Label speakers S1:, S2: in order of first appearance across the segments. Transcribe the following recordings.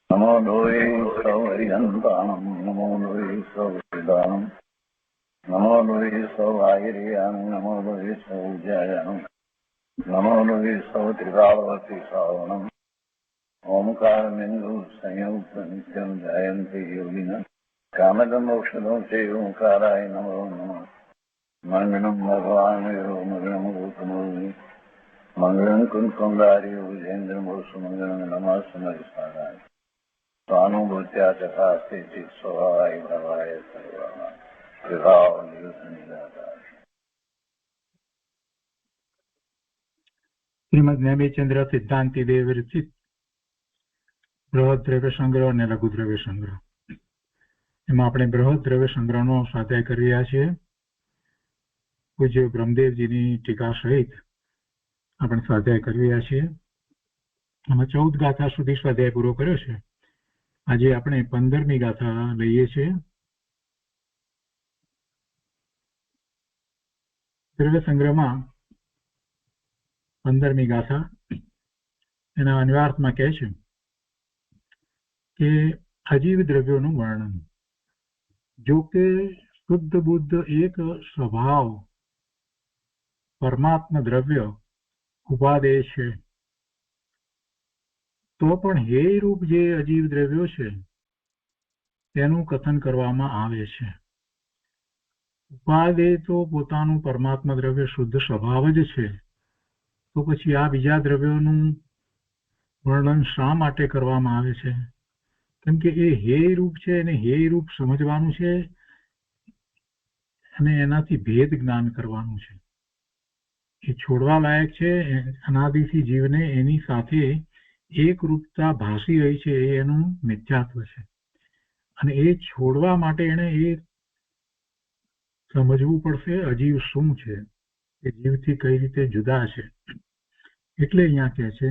S1: नमो लोये सौरियन्ताणं नमो लोये सौरिदानं नमो लोये सौवायिर्यां नमो लोये सौज्यायां नमो लोये सौत्रिकावती सावणम् ओंकारमिन्दु संयुक्त नित्यं जयन्ति योगिनः कामदमोक्षदं च ओंकाराय नमो नमः मङ्गलं भगवान् मङ्गलं गौतमोऽग्नि मङ्गलं कुन्कुण्डार्यो विजेन्द्रमोसुमङ्गलं नमः समयसाराय स्वानुभूत्या तथास्ति स्वभावाय भवाय सर्वाः विभाव निदातार।
S2: શ્રીમદ નેમિચંદ્ર સિદ્ધાંતિ દેવ વિરચિત બૃહદ દ્રવ્ય સંગ્રહ અને લઘુ દ્રવ્ય સંગ્રહ. એમાં આપણે બૃહદ દ્રવ્ય સંગ્રહનો સ્વાધ્યાય કરી રહ્યા છીએ. પૂજ્ય બ્રહ્મદેવજીની ટીકા સહિત આપણે સ્વાધ્યાય કરી રહ્યા છીએ. આમાં 14 ગાથા સુધી સ્વાધ્યાય પૂરો કર્યો છે. આજે આપણે 15મી ગાથા લઈએ છીએ. દ્રવ્ય સંગ્રહમાં 15મી ગાથા એના અન્વયાર્થમાં કહે છે કે અજીવ દ્રવ્યોનું વર્ણન. જો કે શુદ્ધ બુદ્ધ એક સ્વભાવ પરમાત્મા દ્રવ્ય ઉપાદેય છે, તો પણ હે રૂપ જે અજીવ દ્રવ્યો છે તેનું કથન કરવામાં આવે છે. ઉપાદેય તો પોતાનું પરમાત્મા દ્રવ્ય શુદ્ધ સ્વભાવ જ છે, તો પછી આ બીજા દ્રવ્યોનું વર્ણન શા માટે કરવામાં આવે છે? કેમ કે એ હે રૂપ છે અને હે રૂપ સમજવાનું છે અને એનાથી ભેદ જ્ઞાન કરવાનું છે. એ છોડવા લાયક છે. અનાદિથી જીવને એની સાથે એક રૂપતા ભાસી રહી છે, એ એનું મિથ્યાત્વ છે. અને એ છોડવા માટે એને એ સમજવું પડશે અજીવ શું છે, એ જીવથી કઈ રીતે જુદા છે. એટલે અહીંયા કહે છે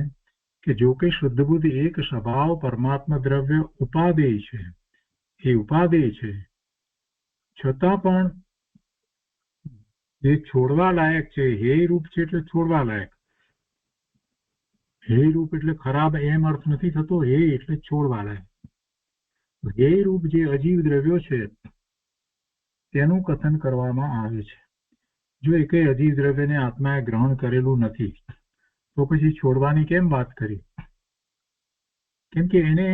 S2: કે જો કે શુદ્ધ બુદ્ધ એક સ્વભાવ પરમાત્મા દ્રવ્ય ઉપાદેય છે, એ ઉપાદેય છે, છતાં પણ એ છોડવા લાયક છે. હે રૂપ છે એટલે છોડવા લાયક. હે રૂપ એટલે ખરાબ એમ અર્થ નથી થતો. હે એટલે છોડવા લાયક. હે રૂપ જે અજીવ દ્રવ્યો છે તેનું કથન કરવામાં આવે છે. જો એકેય અજીવ દ્રવ્યને આત્માએ ગ્રહણ કરેલું નથી તો પછી છોડવાની કેમ વાત કરી? કેમ કે એને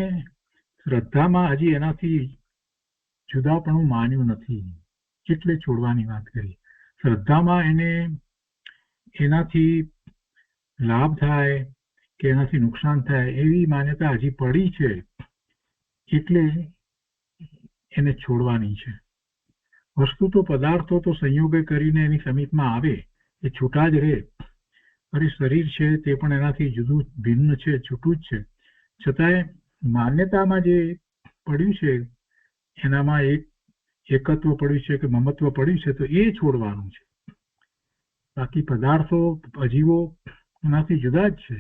S2: શ્રદ્ધામાં હજી એનાથી જુદાપણું માન્યું નથી, એટલે છોડવાની વાત કરી. શ્રદ્ધામાં એને એનાથી લાભ થાય કે એનાથી નુકસાન થાય એવી માન્યતા હજી પડી છે, એટલે એને છોડવાની છે. વસ્તુ તો પદાર્થો તો સંયોગ કરીને એની સમીપમાં આવે, એ છૂટા જ રહે. અરે શરીર છે તે પણ એનાથી જુદું ભિન્ન છે, છૂટું જ છે, છતાંય માન્યતામાં જે પડ્યું છે એનામાં એક એકત્વ પડ્યું છે કે મમત્વ પડ્યું છે, તો એ છોડવાનું છે. બાકી પદાર્થો અજીવો એનાથી જુદા જ છે.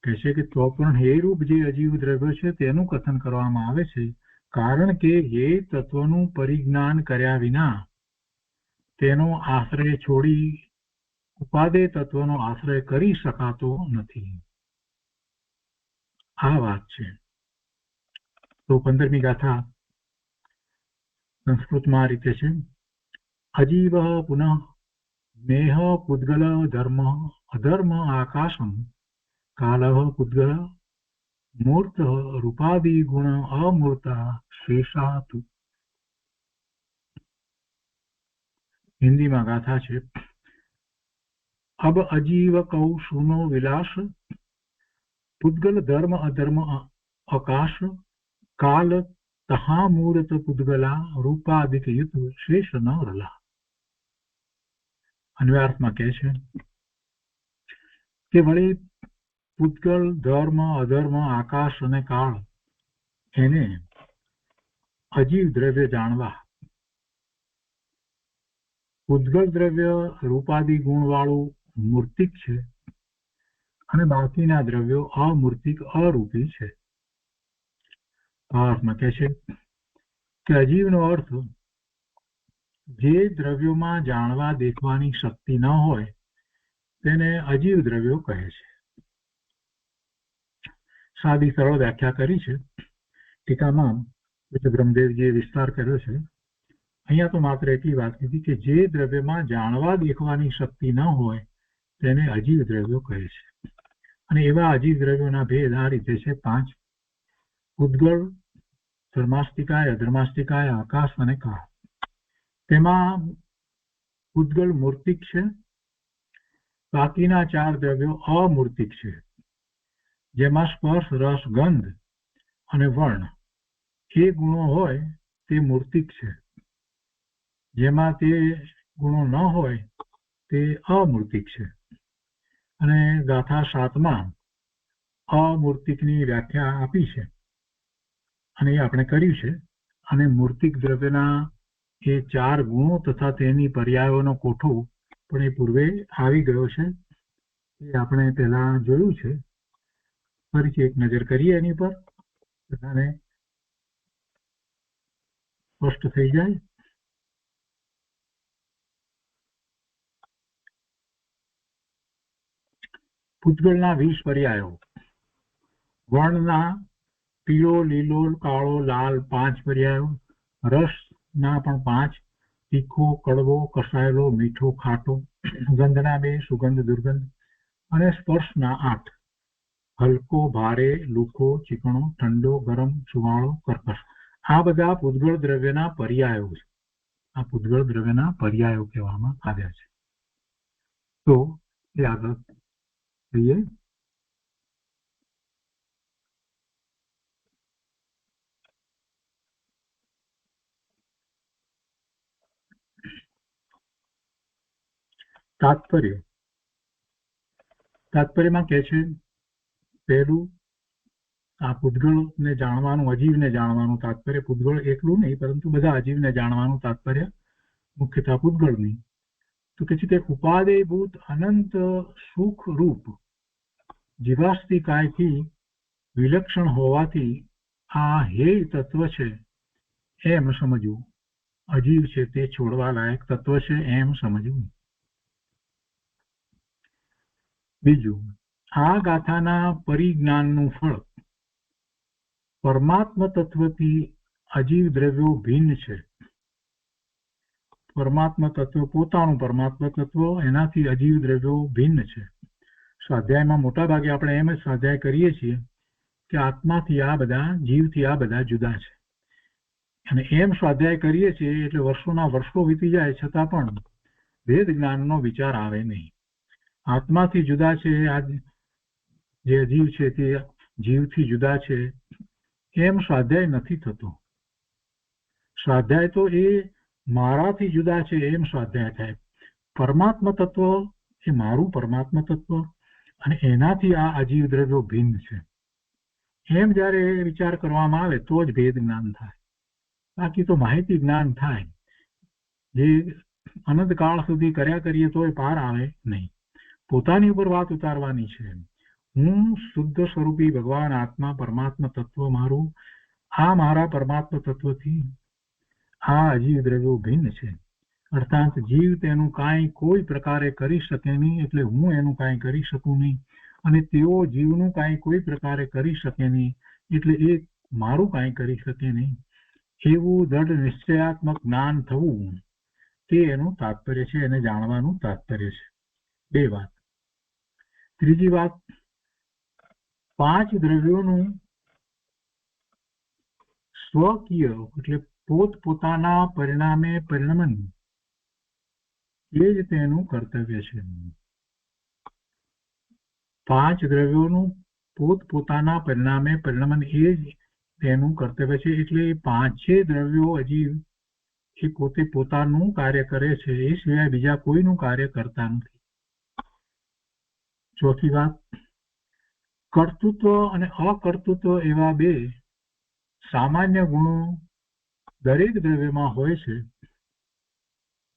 S2: કહે છે કે તો પણ હે રૂપ જે અજીવ દ્રવ્ય છે તેનું કથન કરવામાં આવે છે, કારણ કે હે તત્વનું પરિજ્ઞાન કર્યા વિના તેનો આશ્રય છોડી ઉપાદેય તત્વનો આશ્રય કરી શકાતો નથી. આ વાત છે. તો 15મી ગાથા સંસ્કૃતમાં આ રીતે છે. અજીવ પુનઃ મેહ પુદ્ગલ ધર્મ અધર્મ આકાશમ કાલ પુદ્ગલ મૂર્ત રૂપાદિ ગુણ અમૂર્તા શેષાતુ. હિન્દીમાં ગાથા છે. અબ અજીવ કૌ સુનો વિલાસ પુદ્ગલ ધર્મ અધર્મ આકાશ કાલ તહા મૂર્ત પુદ્ગલા રૂપાદિક યુત શેષ ન રલા. અન્વયાર્થમાં કહે છે કે વળી પુદ્ગલ ધર્મ અધર્મ આકાશ અને કાળ એને અજીવ દ્રવ્ય જાણવા. પુદ્ગલ દ્રવ્ય રૂપાદિ ગુણ વાળું મૂર્તિક છે અને બાકીના દ્રવ્યો અમૂર્તિક અરૂપી છે. અર્થમાં કહે છે કે અજીવનો અર્થ જે દ્રવ્યોમાં જાણવા દેખવાની શક્તિ ન હોય તેને અજીવ દ્રવ્યો કહે છે. સાદી સરળ વ્યાખ્યા કરી છે. ટીકામાં બ્રહ્મદેવજીએ વિસ્તાર કર્યો છે. અહીંયા તો માત્ર એટલી વાત કીધી કે જે દ્રવ્યમાં જાણવા દેખવાની શક્તિ ન હોય તેને અજીવ દ્રવ્યો કહે છે. અને એવા અજીવ દ્રવ્યોના ભેદ આ રીતે છે 5: ઉદ્ગળ, ધર્માસ્તિકાય, અધર્માસ્તિકાય, આકાશ અને કાળ. તેમાં ઉદ્ગળ મૂર્તિક છે, બાકીના 4 દ્રવ્યો અમૂર્તિક છે, જેમાં સ્પર્શ, રસ, ગંધ અને વર્ણ એ ગુણો હોય તે મૂર્તિક છે, જેમાં તે ગુણો ન હોય તે અમૂર્તિક છે. અને ગાથા 7માં અમૂર્તિકની વ્યાખ્યા આપી છે અને એ આપણે કર્યું છે. અને મૂર્તિક દ્રવ્યના એ 4 ગુણો તથા તેની પર્યાયોનો કોઠો પણ એ પૂર્વે આવી ગયો છે. એ આપણે પહેલા જોયું છે. ફરીથી એક નજર કરીએ એની પર, બધાને સ્પષ્ટ થઈ જાય. પૂતગળના 20 પર્યાયો. વર્ણના પીળો, લીલો, કાળો, લાલ 5 પર્યાયો. રસના પણ 5: તીખો, કડવો, કસાયેલો, મીઠો, ખાટો. ગંધના 2: સુગંધ, દુર્ગંધ. અને સ્પર્શના 8: હલકો, ભારે, લુખો, ચીકણો, ઠંડો, ગરમ, સુવાળો, કર્કશ. આ બધા પૂતગળ દ્રવ્યના પર્યાયો છે. આ પૂતગળ દ્રવ્યના પર્યાયો કહેવામાં આવ્યા છે. તો એ આગળ જોઈએ. તાત્પર્યમાં કહે છે, પહેલું આ પૂતગળને જાણવાનું, અજીવને જાણવાનું તાત્પર્ય. પૂતગળ એકલું નહીં, પરંતુ બધા અજીવને જાણવાનું તાત્પર્ય મુખ્યતઃ પૂતગળની. તો કે છે કે ઉપાદેયભૂત અનંત સુખ રૂપ જીવાસ્તિકાયથી વિલક્ષણ હોવાથી આ હેય તત્વ છે એમ સમજવું. અજીવ છે તે છોડવા લાયક તત્વ છે એમ સમજવું. બીજું, આ ગાથાના પરિજ્ઞાનનું ફળ પરમાત્મ તત્વથી અજીવ દ્રવ્યો ભિન્ન છે. પરમાત્મ તત્વ પોતાનું પરમાત્મ તત્વ, એનાથી અજીવ દ્રવ્યો ભિન્ન છે. સ્વાધ્યાયમાં મોટા ભાગે આપણે એમ જ સ્વાધ્યાય કરીએ છીએ કે આત્માથી આ બધા, જીવથી આ બધા જુદા છે. અને એમ સ્વાધ્યાય કરીએ છીએ એટલે વર્ષોના વર્ષો વીતી જાય છતાં પણ ભેદ જ્ઞાનનો વિચાર આવે નહીં. આત્માથી જુદા છે, આ જે અજીવ છે તે જીવથી જુદા છે, એમ સ્વાધ્યાય નથી થતો. સ્વાધ્યાય તો એ મારાથી જુદા છે એમ સ્વાધ્યાય થાય. પરમાત્મ તત્વ એ મારું પરમાત્મ તત્વ અને એનાથી આ અજીવ દ્રવ્યો ભિન્ન છે એમ જ્યારે વિચાર કરવામાં આવે તો જ ભેદ જ્ઞાન થાય. બાકી તો માહિતી જ્ઞાન થાય, જે અનંત કાળ સુધી કર્યા કરીએ તો એ પાર આવે નહીં. પોતાની ઉપર વાત ઉતારવાની છે. હું શુદ્ધ સ્વરૂપી ભગવાન આત્મા પરમાત્મ તત્વ મારું, આ મારા પરમાત્મ તત્વથી આ અજીવ દ્રવ્યો ભિન્ન છે. અર્થાત જીવ તેનું કાંઈ કોઈ પ્રકારે કરી શકે નહીં, એટલે હું એનું કાંઈ કરી શકું નહીં. અને તેઓ જીવનું કાંઈ કોઈ પ્રકારે કરી શકે નહીં, એટલે એ મારું કાંઈ કરી શકે નહીં. એવું દૃઢ નિશ્ચયાત્મક જ્ઞાન થવું તે એનું તાત્પર્ય છે, એને જાણવાનું તાત્પર્ય છે. 2 વાત. ત્રીજી વાત, 5 દ્રવ્યોનું સ્વકીય એટલે પોતપોતાના પરિણામે પરિણમન એ જ તેનું કર્તવ્ય છે. 5 દ્રવ્યોનું પોતપોતાના પરિણામે પરિણમન એ જ તેનું કર્તવ્ય છે. એટલે 5 દ્રવ્યો અજીવ એ પોતે પોતાનું કાર્ય કરે છે, એ સિવાય બીજા કોઈનું કાર્ય કરતા નથી. ચોથી વાત, કર્તૃત્વ અને અકર્તૃત્વ એવા 2 સામાન્ય ગુણો દરેક દ્રવ્યમાં હોય છે.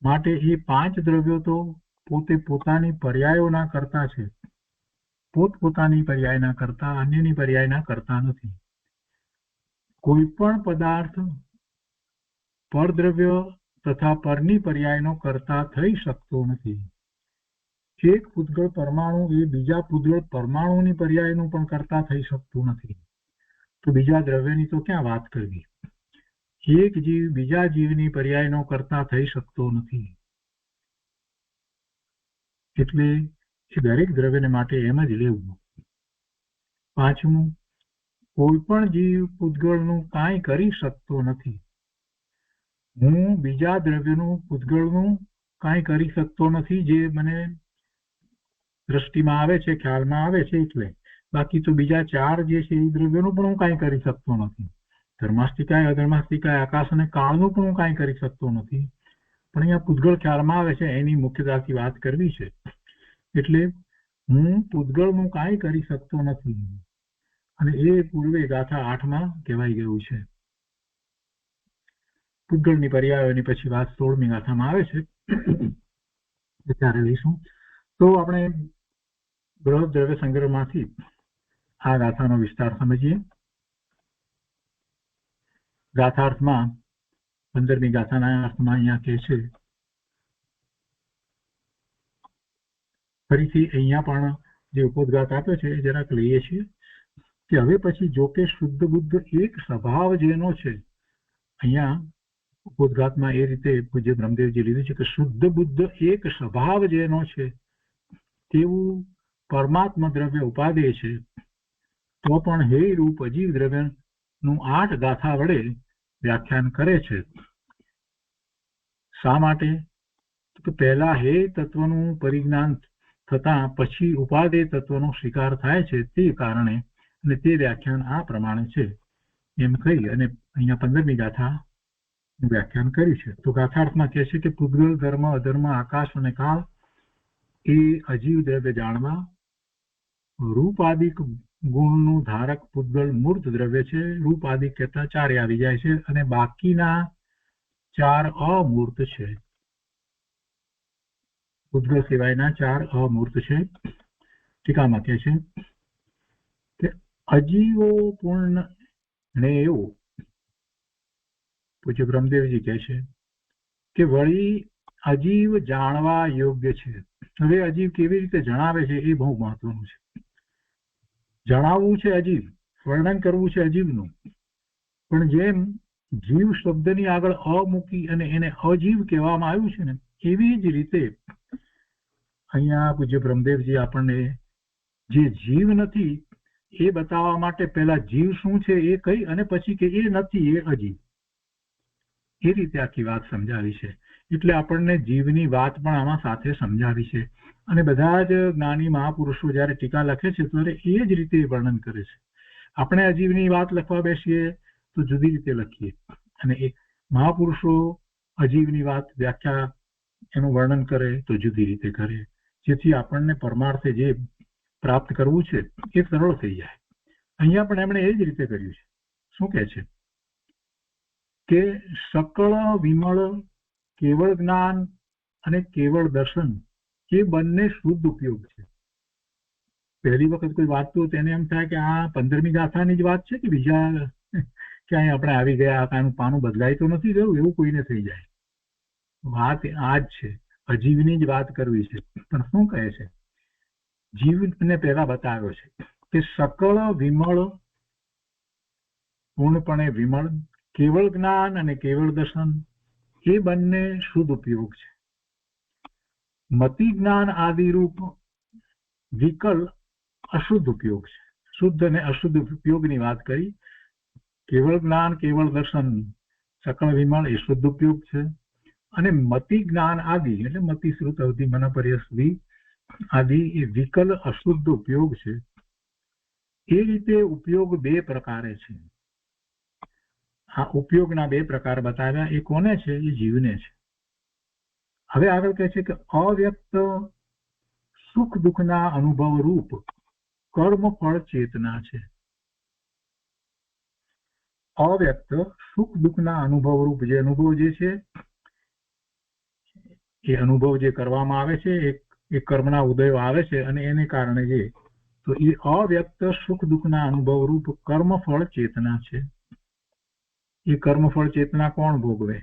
S2: માટે એ 5 દ્રવ્યો તો પોતે પોતાની પર્યાયોના કરતા છે, પોતપોતાની પર્યાયના કરતા, અન્યની પર્યાયના કરતા નથી. કોઈ પણ પદાર્થ પરદ્રવ્ય તથા પરની પર્યાયનો કરતા થઈ શકતો નથી. એક પૂતગળ પરમાણુ એ બીજા પૂતગળ પરમાણુની પર્યાયનું પણ કરતા થઈ શકતું નથી, તો બીજા દ્રવ્યની તો ક્યાં વાત કરવી. એક જીવ બીજા જીવની પર્યાયનો કરતા થઈ શકતો નથી, એટલે એ દરેક દ્રવ્યને માટે એમ જ લેવું. પાંચમું, કોઈ પણ જીવ પૂતગળનું કાંઈ કરી શકતો નથી. હું બીજા દ્રવ્યનું પૂતગળનું કાંઈ કરી શકતો નથી, જે મને દ્રષ્ટિમાં આવે છે, ખ્યાલમાં આવે છે, એટલે બાકી તો બીજા ચાર જે છે એ દ્રવ્યોનું પણ હું કાંઈ કરી શકતો નથી. ધર્માસ્તિકાય, અધર્માસ્તિકાય, આકાશ અને કાળનું પણ હું કાંઈ કરી શકતો નથી. પણ અહીંયા પૂતગળ ખ્યાલમાં આવે છે, એની મુખ્યતાથી વાત કરવી છે. એટલે હું પૂતગળનું કાંઈ કરી શકતો નથી, અને એ પૂર્વે ગાથા 8માં કહેવાઈ ગયું છે. પૂતગળની પર્યાયોની પછી વાત 16મી ગાથામાં આવે છે, ત્યારે લઈશું. તો આપણે બૃહદ દ્રવ્ય સંગ્રહમાંથી આ ગાથાનો વિસ્તાર સમજીએ. ગાથાર્થમાં 15મી ગાથાના અર્થમાં અહીંયા કહે છે, ફરીથી અહીંયા પણ જે ઉપોદ્ઘાત આપ્યો છે એ જરાક લઈએ છીએ કે હવે પછી જો કે શુદ્ધ બુદ્ધ એક સ્વભાવ જેનો છે, અહીંયા ઉપોદ્ઘાતમાં એ રીતે પૂજ્ય બ્રહ્મદેવજી લીધું છે કે શુદ્ધ બુદ્ધ એક સ્વભાવ જેનો છે તેવું પરમાત્મા દ્રવ્ય ઉપાદેય છે, તો પણ હે રૂપ અજીવ દ્રવ્યનું 8 ગાથા વડે વ્યાખ્યાન કરે છે. શા માટે? તો પહેલા હે તત્વનું પરિજ્ઞાન થતા પછી ઉપાદેય તત્વનો સ્વીકાર થાય છે, તે કારણે, અને તે વ્યાખ્યાન આ પ્રમાણે છે એમ કહી અને અહીંયા 15મી ગાથા વ્યાખ્યાન કર્યું છે. તો ગાથાર્થમાં કહે છે કે પૂતગલ, ધર્મ, અધર્મ, આકાશ અને કાળ એ અજીવ દ્રવ્ય જાણવા રૂપાદિક ગુણનું ધારક પૂતગલ મૂર્ત દ્રવ્ય છે. રૂપાદિક કહેતા 4 આવી જાય છે, અને બાકીના 4 અમૂર્ત છે. પૂતગલ સિવાયના 4 અમૂર્ત છે. ટીકામાં કહે છે કે અજીવો પૂર્ણ ને એવો પૂજ્ય બ્રહ્મદેવજી કહે છે કે વળી અજીવ જાણવા યોગ્ય છે. હવે અજીવ કેવી રીતે જણાવે છે એ બહુ મહત્વનું છે. જણાવવું છે અજીવ, વર્ણન કરવું છે અજીવનું, પણ જેમ જીવ શબ્દની આગળ અ મૂકી અને એને અજીવ કહેવામાં આવ્યું છે ને, એવી જ રીતે અહીંયા પૂજ્ય બ્રહ્મદેવજી આપણને જે જીવ નથી એ બતાવવા માટે પહેલા જીવ શું છે એ કહી અને પછી કે એ નથી, એ અજીવ, એ રીતે આખી વાત સમજાવી છે. એટલે આપણને જીવની વાત પણ આમાં સાથે સમજાવી છે. અને બધા જ જ્ઞાની મહાપુરુષો જ્યારે ટીકા લખે છે ત્યારે એ જ રીતે વર્ણન કરે છે. આપણે અજીવની વાત લખવા બેસીએ તો જુદી રીતે લખીએ, અને એ મહાપુરુષો અજીવની વાત વ્યાખ્યા એનું વર્ણન કરે તો જુદી રીતે કરે, જેથી આપણને પરમાર્થે જે પ્રાપ્ત કરવું છે એ સરળ થઈ જાય. અહીંયા પણ એમણે એ જ રીતે કર્યું છે. શું કહે છે કે સકળ વિમળ કેવળ જ્ઞાન અને કેવળ દર્શન એ બંને શુદ્ધ ઉપયોગ છે. પહેલી વખત કોઈ વાંચતું તેને એમ થાય કે આ 15મી ગાથાની જ વાત છે કે બીજા ક્યાંય આપણે આવી ગયા, કાનું પાનું બદલાય તો નથી ગયું, એવું કોઈને થઈ જાય. વાત આ જ છે, અજીવની જ વાત કરવી છે. પણ શું કહે છે? જીવને પહેલા બતાવ્યો છે કે સકળ વિમળ, પૂર્ણપણે વિમળ, કેવળ જ્ઞાન અને કેવળ દર્શન એ બંને શુદ્ધ ઉપયોગ છે. મતિ જ્ઞાન આદિરૂપ વિકલ અશુદ્ધ ઉપયોગ છે. શુદ્ધ અને અશુદ્ધ ઉપયોગની વાત કરી. કેવળ જ્ઞાન, કેવળ દર્શન, સકળ વિમળ એ શુદ્ધ ઉપયોગ છે, અને મતિ જ્ઞાન આદિ એટલે મતિ શ્રુત અવધિ મન પર્યસ્વી આદિ એ વિકલ અશુદ્ધ ઉપયોગ છે. એ રીતે ઉપયોગ 2 પ્રકારે છે. આ ઉપયોગના 2 પ્રકાર બતાવ્યા. એ કોને છે? એ જીવને છે. હવે આગળ કહે છે કે અવ્યક્ત સુખ દુઃખના અનુભવ રૂપ કર્મ ફળ ચેતના છે. અવ્યક્ત સુખ દુઃખના અનુભવ રૂપ જે અનુભવ જે છે, એ અનુભવ જે કરવામાં આવે છે એ કર્મના ઉદયો આવે છે અને એને કારણે જે, તો એ અવ્યક્ત સુખ દુઃખના અનુભવ રૂપ કર્મફળ ચેતના છે. એ કર્મફળ ચેતના કોણ ભોગવે?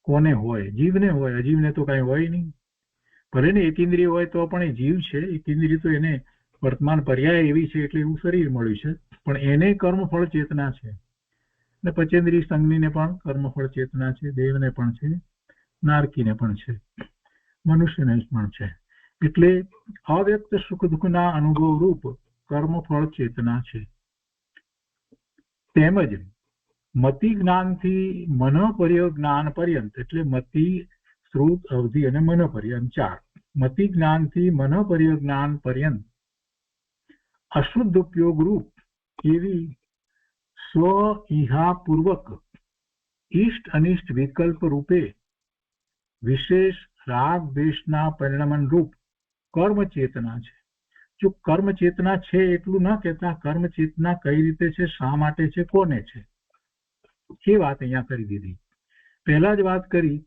S2: કોને હોય? જીવને હોય. અજીવને તો કઈ હોય નહીં. ભલે ને એકેન્દ્રિય હોય તો પણ એ જીવ છે. એકેન્દ્રિય તો એને વર્તમાન પર્યાય એવી છે એટલે એવું શરીર મળ્યું છે, પણ એને કર્મફળ ચેતના છે. ને પચેન્દ્રિય સંજ્ઞીને પણ કર્મફળ ચેતના છે, દેવને પણ છે, નારકીને પણ છે, મનુષ્યને પણ છે. એટલે અવ્યક્ત સુખ દુઃખના અનુભવ રૂપ કર્મફળ ચેતના છે. તેમજ મતિ જ્ઞાનથી મન જ્ઞાન પર્યંત, એટલે મતિ, શ્રુત, અવધિ અને મન પર્યંત 4. મતિ જ્ઞાનથી મન જ્ઞાન પર્યંત અશુદ્ધ ઉપયોગ રૂપ એવી સ્વ ઈહાપૂર્વક ઈષ્ટ અનિષ્ટ વિકલ્પ રૂપે વિશેષ રાગ દ્વેષના પરિણમન રૂપ કર્મ ચેતના છે. જો કર્મ ચેતના છે એટલું ન કહેતા કર્મ ચેતના કઈ રીતે છે, શા માટે છે, કોને છે, એ વાત અહીંયા કરી દીધી. પહેલા જ વાત કરી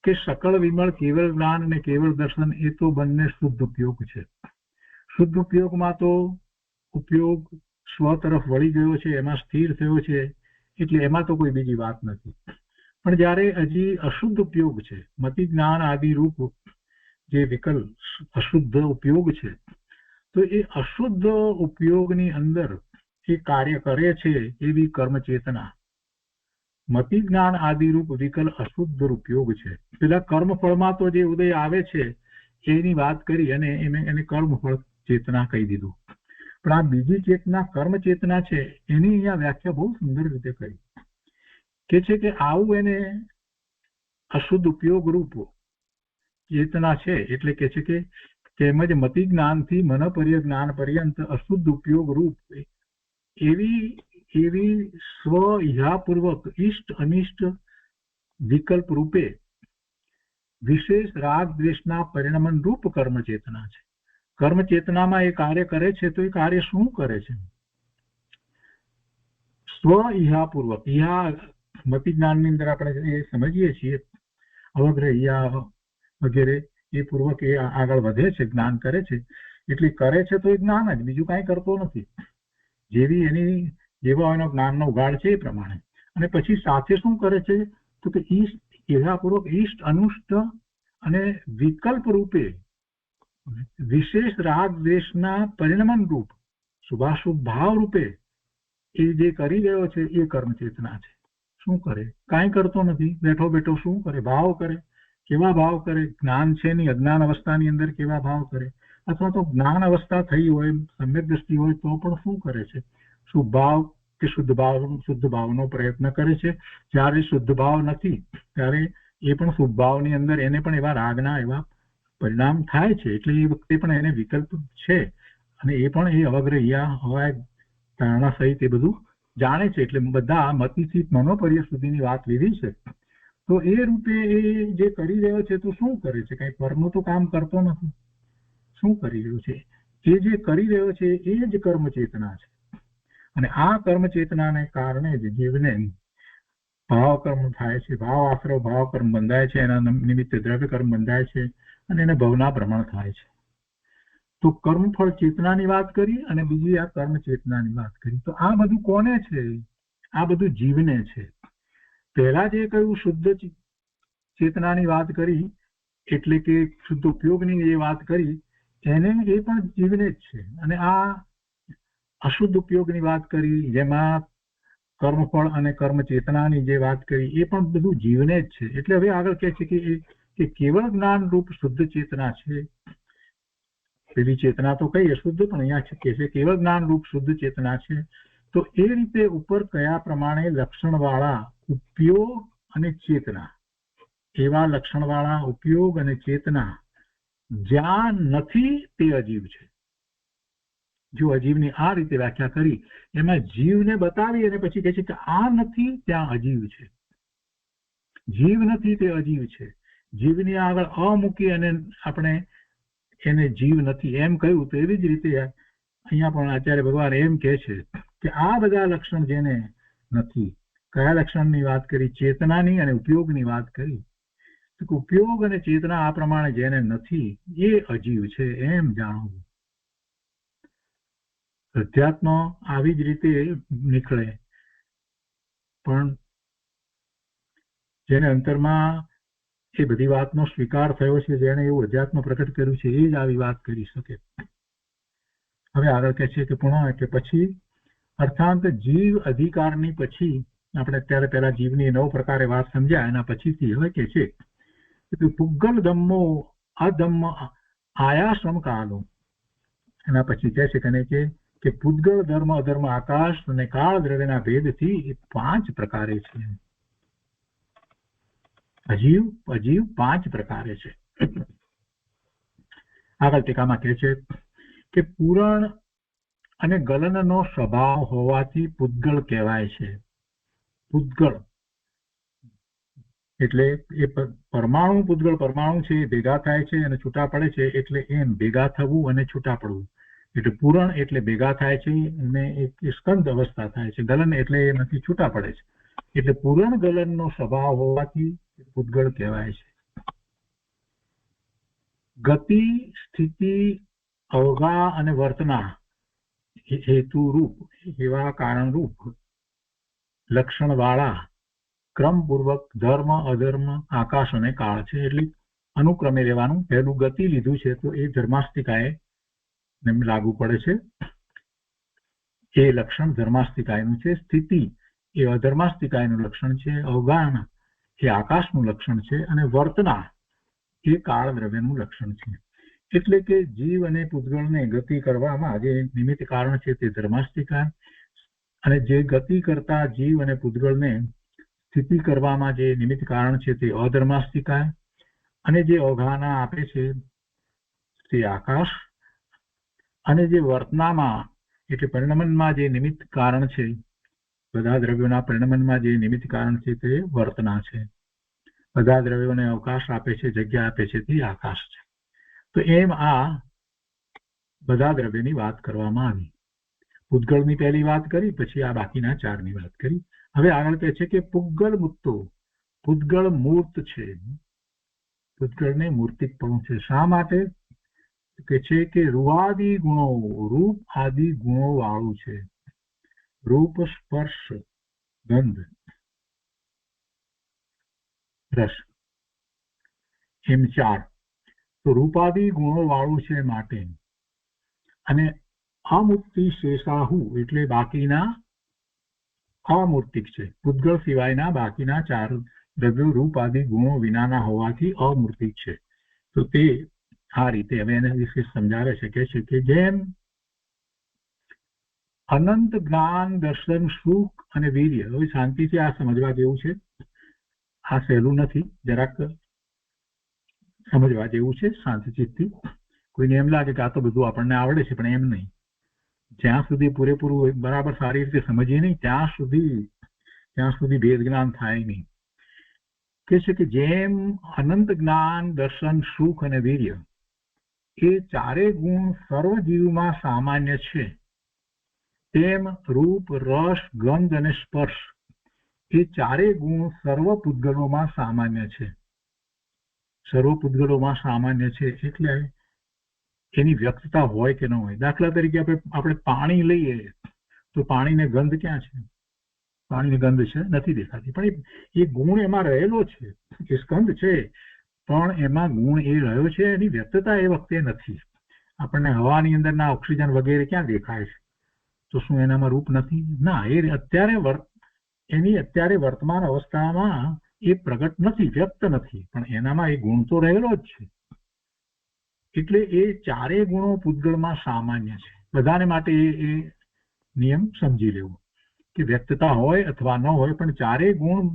S2: કે સકળ વિમળ કેવળ જ્ઞાન અને કેવળ દર્શન એ તો બંને શુદ્ધ ઉપયોગ છે. શુદ્ધ ઉપયોગમાં તો ઉપયોગ સ્વ તરફ વળી ગયો છે, એમાં સ્થિર થયો છે, એટલે એમાં તો કોઈ બીજી વાત નથી. પણ જ્યારે હજી અશુદ્ધ ઉપયોગ છે, મતિ જ્ઞાન આદિ રૂપ જે વિકલ્પ અશુદ્ધ ઉપયોગ છે, તો એ અશુદ્ધ ઉપયોગની અંદર એ કાર્ય કરે છે એવી કર્મ ચેતના મતિ જ્ઞાન આદિ રૂપ વિકલ્પ અશુદ્ધ ઉપયોગ છે. પેલા કર્મફળમાં તો જે ઉદય આવે છે એની વાત કરી અને એને કર્મફળ ચેતના કહી દીધું. પણ આ બીજી ચેતના કર્મ ચેતના છે એની અહીંયા વ્યાખ્યા બહુ સુંદર રીતે કરી કે છે કે આવું એને અશુદ્ધ ઉપયોગ રૂપ ચેતના છે. એટલે કે છે કે તેમજ મતિ જ્ઞાનથી મન જ્ઞાન પર્યંત અશુદ્ધ ઉપયોગ રૂપ એવી સ્વ ઈહાપૂર્વક ઈષ્ટ અનિષ્ટ વિકલ્પ રૂપે વિશેષ રાગ દ્વેષના પરિણમન રૂપ કર્મ ચેતના છે. કર્મ ચેતનામાં એ કાર્ય કરે છે તો એ કાર્ય શું કરે છે? સ્વ ઈહાપૂર્વક, ઈહા મતિ જ્ઞાનની અંદર આપણે એ સમજીએ છીએ અવગ્રહ ઈહા વગેરે એ પૂર્વક એ આગળ વધે છે, જ્ઞાન કરે છે. એટલે કરે છે તો એ જ્ઞાન જ, બીજું કાંઈ કરતો નથી. જેવી એની જેવો એનો જ્ઞાનનો ઉગાડ છે એ પ્રમાણે. અને પછી સાથે શું કરે છે તો કે ઈહાપૂર્વક ઈષ્ટ અનુષ્ટ અને વિકલ્પ રૂપે વિશેષ રાગ દ્વેષના પરિણમન રૂપ શુભાશુભ ભાવ રૂપે એ જે કરી રહ્યો છે એ કર્મ ચેતના છે. શું કરે? કાંઈ કરતો નથી, બેઠો બેઠો શું કરે? ભાવ કરે. કેવા ભાવ કરે? જ્ઞાન છે ની અજ્ઞાન અવસ્થાની અંદર કેવા ભાવ કરે, અથવા તો જ્ઞાન અવસ્થા થઈ હોય, સમ્યક દ્રષ્ટિ હોય તો પણ શું કરે છે? શુભ ભાવ કે શુદ્ધ ભાવનો પ્રયત્ન કરે છે. જ્યારે શુદ્ધ ભાવ નથી ત્યારે એ પણ શુભ ભાવની અંદર એને પણ એવા રાગના એવા પરિણામ થાય છે. એટલે એ વખતે પણ એને વિકલ્પ છે અને એ પણ એ અવગ્રહ્યા હવાય ધારણા સહિત એ બધું જાણે છે. એટલે બધા મતિથી મનોપર્ય સુધીની વાત લીધી છે. તો એ રૂપે એ જે કરી રહ્યો છે તો શું કરે છે? કઈ પરનું તો કામ કરતો નથી. શું કરી રહ્યો છે? એ જે કરી રહ્યો છે એ જ કર્મ ચેતના છે. અને આ કર્મ ચેતનાને કારણે જ જીવને ભાવ કર્મ થાય છે. ભાવ આશ્રવ ભાવ કર્મ બંધાય છે, એના નિમિત્તે દ્રવ્ય કર્મ બંધાય છે અને એને ભવના ભ્રમણ થાય છે. તો કર્મફળ ચેતનાની વાત કરી અને બીજી આ કર્મ ચેતનાની વાત કરી. તો આ બધું કોને છે? આ બધું જીવને છે. પહેલા જે કહ્યું શુદ્ધ ચેતનાની વાત કરી, એટલે કે શુદ્ધ ઉપયોગની જે વાત કરી એને એ પણ જીવને જ છે. અને આ અશુદ્ધ ઉપયોગની વાત કરી જેમાં કર્મફળ અને કર્મ ચેતનાની જે વાત કરી એ પણ બધું જીવને જ છે. એટલે હવે આગળ કહે છે કે કેવળ જ્ઞાન રૂપ શુદ્ધ ચેતના છે. પેલી ચેતના તો કઈ અશુદ્ધ, પણ અહીંયા કહે છે કેવળ જ્ઞાન રૂપ શુદ્ધ ચેતના છે. તો એ રીતે ઉપર કયા પ્રમાણે લક્ષણવાળા ઉપયોગ અને ચેતના, એવા લક્ષણવાળા ઉપયોગ અને ચેતના જ્યાં નથી તે અજીવ છે. જો અજીવની આ રીતે વ્યાખ્યા કરી, એમાં જીવને બતાવી અને પછી કહે છે કે આ નથી ત્યાં અજીવ છે. જીવ નથી તે અજીવ છે. જીવની આગળ અમૂકી અને આપણે એને જીવ નથી એમ કહ્યું. તો એવી જ રીતે અહીંયા પણ આચાર્ય ભગવાન એમ કહે છે કે આ બધા લક્ષણ જેને નથી, કયા લક્ષણની વાત કરી? ચેતનાની અને ઉપયોગની વાત કરી. તો ઉપયોગ અને ચેતના આ પ્રમાણે જેને નથી એ અજીવ છે એમ જાણવું. અધ્યાત્મ આવી જ રીતે નીકળે, પણ જેને અંતરમાં એ બધી વાતનો સ્વીકાર થયો છે, જેણે એવું અધ્યાત્મ પ્રકટ કર્યું છે, એ જ આવી વાત કરી શકે. હવે આગળ કહે છે કે પુનઃ એટલે પછી અર્થાત જીવ અધિકારની પછી આપણે અત્યારે પહેલા જીવની 9 પ્રકારે વાત સમજ્યા, એના પછીથી હવે કે છે કે પુગ્ગલ ધમ્મો અધમ્મ આયાશ્રમ કાલો. એના પછી કહે છે કે પુદ્ગલ ધર્મ અધર્મ આકાશ અને કાળ દ્રવ્યના ભેદથી એ 5 પ્રકારે છે. અજીવ 5 પ્રકારે છે. આગળ ટીકામાં કહે છે કે પૂરણ અને ગલનનો સ્વભાવ હોવાથી પુદ્ગલ કહેવાય છે. પુદ્ગલ એટલે એ પરમાણુ, પુદ્ગલ પરમાણુ છે એ ભેગા થાય છે અને છૂટા પડે છે, એટલે એમ ભેગા થવું અને છૂટા પડવું. એટલે પૂરણ એટલે ભેગા થાય છે અને એક સ્કંદ અવસ્થા થાય છે. ગલન એટલે એમાંથી છૂટા પડે છે. એટલે પૂરણ ગલનનો સ્વભાવ હોવાથી પુદ્ગલ કહેવાય છે. ગતિ, સ્થિતિ, અવગા અને વર્તના હેતુ રૂપ એવા કારણ રૂપ લક્ષણ વાળા ક્રમપૂર્વક ધર્મ અધર્મ આકાશ અને કાળ છે. એટલે અનુક્રમે લેવાનું. પહેલું ગતિ લીધું છે તો એ ધર્માસ્તિકાએ લાગુ પડે છે, એ લક્ષણ ધર્માસ્તિકાયનું છે. સ્થિતિ એ અધર્માસ્તિકાયનું લક્ષણ છે. અવગાન એ આકાશનું લક્ષણ છે. અને વર્તના એ કાળ દ્રવ્યનું લક્ષણ છે. એટલે કે જીવ અને પુદ્ગલને ગતિ કરવામાં જે નિમિત્ત કારણ છે તે ધર્માસ્તિકા, અને જે ગતિ કરતા જીવ અને પુદ્ગલને સ્થિતિ કરવામાં જે નિમિત્ત કારણ છે તે અધર્માસ્તિકા, અને જે અવગાહના આપે છે તે આકાશ, અને જે વર્તનામાં એટલે પરિણમનમાં જે નિમિત્ત કારણ છે, બધા દ્રવ્યોના પરિણમનમાં જે નિમિત્ત કારણ છે તે વર્તના છે. બધા દ્રવ્યોને અવકાશ આપે છે, જગ્યા આપે છે તે આકાશ છે. તો એમ આ બધા દ્રવ્યની વાત કરવામાં આવી. પુદ્ગલની પહેલી વાત કરી, પછી આ બાકીના 4ની વાત કરી. હવે આગળ કહે છે કે પુગ્ગલ મુક્તો, પુદ્ગલ મૂર્ત છે. પુદ્ગલને મૂર્તિકપણું છે. શા માટે? કે છે કે રૂપાદિ ગુણો, રૂપ આદિ ગુણો વાળું છે. રૂપ, સ્પર્શ, ગંધ, રસ, એમ 4. તો રૂપાદિ ગુણો વાળું છે માટે. અને અમુક્તિ શેષાહુ એટલે બાકીના અમૂર્તિક છે. પુદ્ગલ સિવાયના બાકીના 4 દ્રવ્યો રૂપ આદિ ગુણો વિનાના હોવાથી અમૂર્તિક છે. તો તે આ રીતે હવે એને વિશે સમજાવે છે. કે છે કે જેમ અનંત જ્ઞાન, દર્શન, સુખ અને વીર્ય. હવે શાંતિથી આ સમજવા જેવું છે. આ સહેલું નથી, જરાક સમજવા જેવું છે શાંતિથી. કોઈને એમ લાગે કે આ તો બધું આપણને આવડે છે, પણ એમ નહીં. જ્યાં સુધી પૂરેપૂરું બરાબર સારી રીતે સમજીએ નહીં ત્યાં સુધી ભેદ જ્ઞાન થાય નહીં. કે છે કે જેમ અનંત જ્ઞાન, દર્શન, સુખ અને વીર્ય એ 4 ગુણ સર્વ જીવમાં સામાન્ય છે, તેમ રૂપ, રસ, ગંધ અને સ્પર્શ એ 4 ગુણ સર્વ પુદ્ગલોમાં સામાન્ય છે. સર્વ પુદ્ગલોમાં સામાન્ય છે એટલે એની વ્યક્તતા હોય કે ન હોય. દાખલા તરીકે આપણે પાણી લઈએ તો પાણીને ગંધ ક્યાં છે? પાણીની ગંધ છે નથી દેખાતી, પણ એ ગુણ એમાં રહેલો છે, એ સ્કંદ છે, પણ એમાં ગુણ એ રહ્યો છે, એની વ્યક્તતા એ વખતે નથી. આપણને હવાની અંદરના ઓક્સિજન વગેરે ક્યાં દેખાય છે? તો શું એનામાં રૂપ નથી? ના, એ અત્યારે વર્તમાન અવસ્થામાં એ પ્રગટ નથી, વ્યક્ત નથી, પણ એનામાં એ ગુણ તો રહેલો જ છે. એટલે એ 4 ગુણો પૂતગળમાં સામાન્ય છે. બધાને માટે એ નિયમ સમજી લેવો કે વ્યક્તતા હોય અથવા ન હોય, પણ 4 ગુણ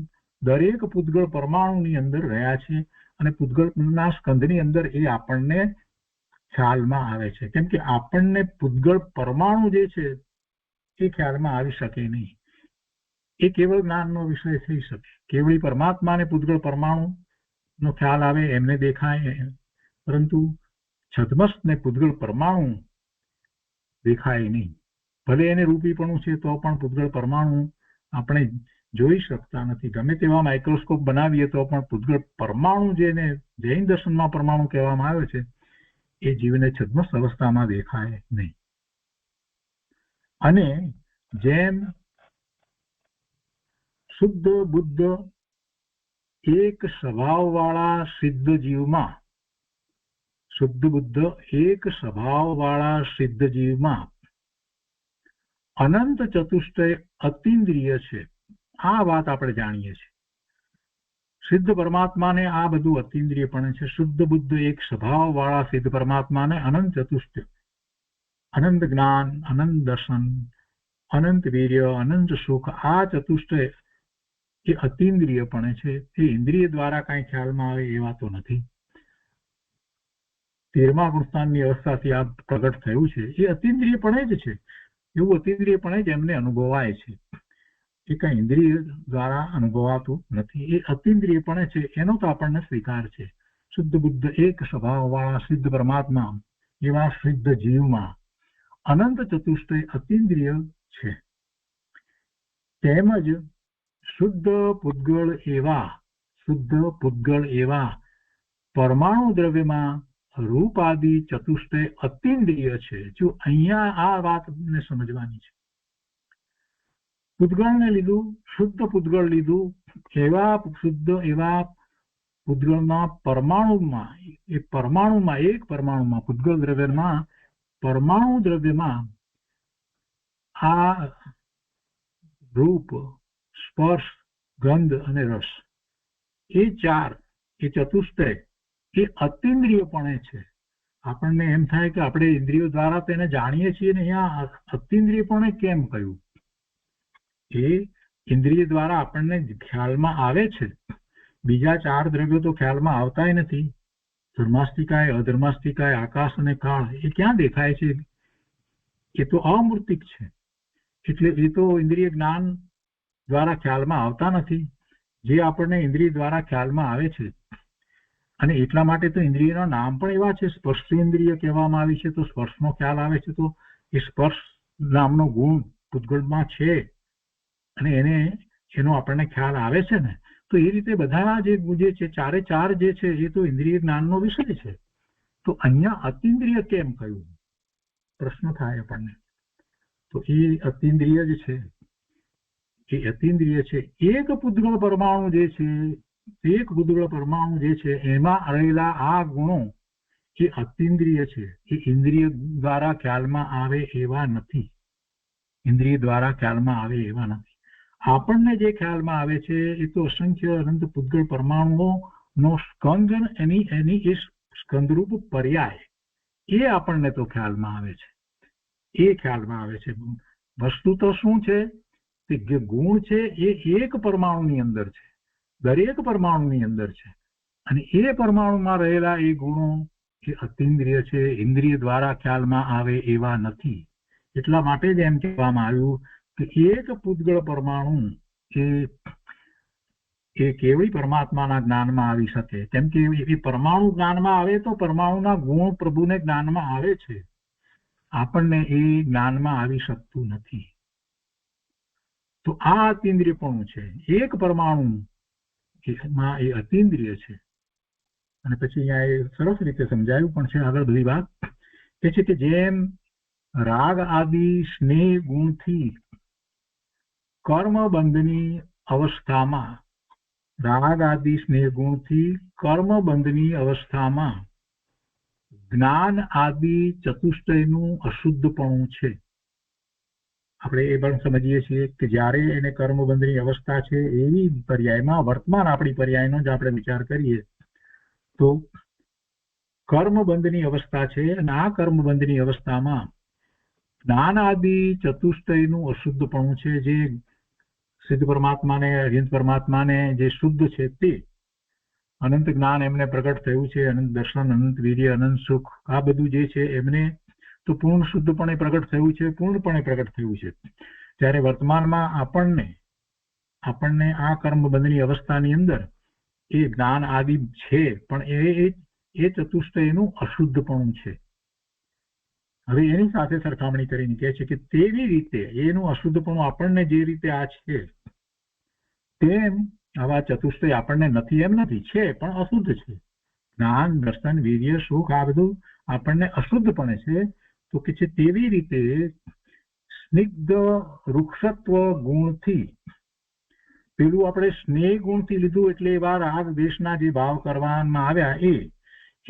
S2: દરેક પૂતગળ પરમાણુની અંદર રહ્યા છે, અને પૂતગળના સ્કંદની અંદર એ આપણને ખ્યાલમાં આવે છે. કેમ કે આપણને પૂતગળ પરમાણુ જે છે એ ખ્યાલમાં આવી શકે નહીં. એ કેવળ જ્ઞાનનો વિષય થઈ શકે. કેવળી પરમાત્માને પૂતગળ પરમાણુનો ખ્યાલ આવે, એમને દેખાય, પરંતુ છદ્મસ્તને પૂતગળ પરમાણુ દેખાય નહીં. ભલે એને રૂપીપણું છે તો પણ પૂતગળ પરમાણુ આપણે જોઈ શકતા નથી. ગમે તેવા માઇક્રોસ્કોપ બનાવીએ તો પણ પૂતગળ પરમાણુ, જેને જૈન દર્શનમાં પરમાણુ કહેવામાં આવે છે, એ જીવને છદ્મસ્ત અવસ્થામાં દેખાય નહીં. અને જેમ શુદ્ધ બુદ્ધ એક સ્વભાવવાળા સિદ્ધ જીવમાં, શુદ્ધ બુદ્ધ એક સ્વભાવવાળા સિદ્ધ જીવમાં અનંત ચતુષ્ટય અતિન્દ્રિય છે. આ વાત આપણે જાણીએ છીએ. સિદ્ધ પરમાત્માને આ બધું અતિન્દ્રિયપણે છે. શુદ્ધ બુદ્ધ એક સ્વભાવવાળા સિદ્ધ પરમાત્માને અનંત ચતુષ્ટય, અનંત જ્ઞાન, અનંત દર્શન, અનંત વીર્ય, અનંત સુખ, આ ચતુષ્ટય એ અતિન્દ્રિયપણે છે. એ ઇન્દ્રિય દ્વારા કઈ ખ્યાલમાં આવે એવા તો નથી. 13મા ગુણસ્થાનની અવસ્થાથી આ પ્રગટ થયું છે. એ અતિન્દ્રિયપણે જ છે. એવું અતિન્દ્રિયપણે જ એમને અનુભવાય છે. એ કઈ ઇન્દ્રિય દ્વારા અનુભવાતું નથી. એ અતિન્દ્રિયપણે છે. એનો તો આપણને સ્વીકાર છે. શુદ્ધ બુદ્ધ એક સ્વભાવવાળા સિદ્ધ પરમાત્મા એવા સિદ્ધ જીવમાં અનંત ચતુષ્ટય અતિન્દ્રિય છે. તેમજ શુદ્ધ પૂતગળ એવા પરમાણુ દ્રવ્યમાં રૂપાદિ ચતુષ્ટય અતિન્દ્રિય છે. જો અહીંયા આ વાતને સમજવાની છે. પૂતગળને લીધું, શુદ્ધ પૂતગળ લીધું, એવા પૂતગળના પરમાણુમાં, એક પરમાણુમાં પૂતગળ દ્રવ્યમાં પરમાણુ દ્રવ્યમાં આ રૂપ, સ્પર્શ, ગંધ અને રસ એ ચાર, એ ચતુષ્ટય એ અતિન્દ્રિયપણે છે. આપણને એમ થાય કે આપણે ઇન્દ્રિયો દ્વારા તેને જાણીએ છીએ ને અહીંયા અતિન્દ્રિયપણે કેમ કહ્યું? એ ઇન્દ્રિય દ્વારા આપણને ખ્યાલમાં આવે છે. બીજા ચાર દ્રવ્યો તો ખ્યાલમાં આવતાય નથી. ધર્માસ્તિકાય, અધર્માસ્તિકાય, આકાશ અને કાળ એ ક્યાં દેખાય છે? એ તો અમૂર્તિક છે. એટલે એ તો ઇન્દ્રિય જ્ઞાન દ્વારા ખ્યાલમાં આવતા નથી. જે આપણને ઇન્દ્રિય દ્વારા ખ્યાલમાં આવે છે. અને એટલા માટે તો ઇન્દ્રિયના નામ પણ એવા છે. સ્પર્શેન્દ્રિય કહેવામાં આવી છે તો સ્પર્શનો ખ્યાલ આવે છે. તો એ સ્પર્શ નામનો ગુણ પૂતગળમાં છે અને એનો આપણને ખ્યાલ આવે છે ને. તો એ રીતે બધા જે છે, ચારે ચાર જે છે એ તો ઇન્દ્રિય જ્ઞાનનો વિષય છે. તો અહીંયા અતિન્દ્રિય કેમ કહ્યું? પ્રશ્ન થાય આપણને. તો એ અતિન્દ્રિય જ છે. એ અતિન્દ્રિય છે. એક પૂતગળ પરમાણુ જે છે એમાં રહેલા આ ગુણો એ અતિન્દ્રિય છે. એ ઇન્દ્રિય દ્વારા ખ્યાલમાં આવે એવા નથી. ઇન્દ્રિય દ્વારા ખ્યાલમાં આવે એવા નથી. આપણને જે ખ્યાલમાં આવે છે એ તો અસંખ્ય અનંત પૂતગળ પરમાણુઓનો સ્કંદ, એની એ સ્કંદરૂપ પર્યાય એ આપણને તો ખ્યાલમાં આવે છે. એ ખ્યાલમાં આવે છે. વસ્તુ તો શું છે? કે ગુણ છે એ એક પરમાણુની અંદર છે, દરેક પરમાણુની અંદર છે. અને એ પરમાણુમાં રહેલા એ ગુણો એ અતિન્દ્રિય છે. ઇન્દ્રિય દ્વારા ખ્યાલમાં આવે એવા નથી. એટલા માટે જ એમ કહેવામાં આવ્યું કે એક પૂતગળ પરમાણુ એ કેવળી પરમાત્માના જ્ઞાનમાં આવી શકે. કેમ કે એ પરમાણુ જ્ઞાનમાં આવે તો પરમાણુના ગુણ પ્રભુને જ્ઞાનમાં આવે છે. આપણને એ જ્ઞાનમાં આવી શકતું નથી. તો આ અતિન્દ્રિયપણું છે. એક પરમાણુ માં એ અતિન્દ્રિય છે. અને પછી અહીંયા એ સરસ રીતે સમજાયું પણ છે આગળ બધી વાત. એ છે કે જેમ રાગ આદિ સ્નેહ ગુણથી કર્મબંધની અવસ્થામાં, રાગ આદિ સ્નેહ ગુણથી કર્મબંધની અવસ્થામાં જ્ઞાન આદિ ચતુષ્ટયનું અશુદ્ધપણું છે. આપણે એ પણ સમજીએ છીએ કે જ્યારે એને કર્મબંધની અવસ્થા છે એવી પર્યાયમાં, વર્તમાન આપણી પર્યાયનો જ આપણે વિચાર કરીએ તો કર્મબંધની અવસ્થા છે. અને આ કર્મબંધની અવસ્થામાં જ્ઞાન આદિ ચતુષ્ટયનું અશુદ્ધપણું છે. જે સિદ્ધ પરમાત્માને, અર્યંત પરમાત્માને જે શુદ્ધ છે તે અનંત જ્ઞાન એમને પ્રગટ થયું છે, અનંત દર્શન, અનંત વીર્ય, અનંત સુખ, આ બધું જે છે એમને તો પૂર્ણ શુદ્ધપણે પ્રગટ થયું છે, પૂર્ણપણે પ્રગટ થયું છે. ત્યારે વર્તમાનમાં આપણને આ કર્મબંધની અવસ્થાની અંદર એ જ્ઞાન આદિ છે, પણ એ ચતુષ્ટયનું અશુદ્ધપણું છે. હવે એની સાથે સરખામણી કરીને કહે છે કે તેવી રીતે એનું અશુદ્ધપણું આપણને જે રીતે આ છે તેમ આવા ચતુષ્ટય આપણને નથી એમ નથી, છે પણ અશુદ્ધ છે. જ્ઞાન, દર્શન, વીર્ય, સુખ આ બધું આપણને અશુદ્ધપણે છે. તો કે છે તેવી રીતે સ્નિગ્ધ વૃક્ષત્વ ગુણથી પેલું આપણે સ્નેહ ગુણથી લીધું એટલે એવા રાગ દ્વેષના જે ભાવ કરવામાં આવ્યા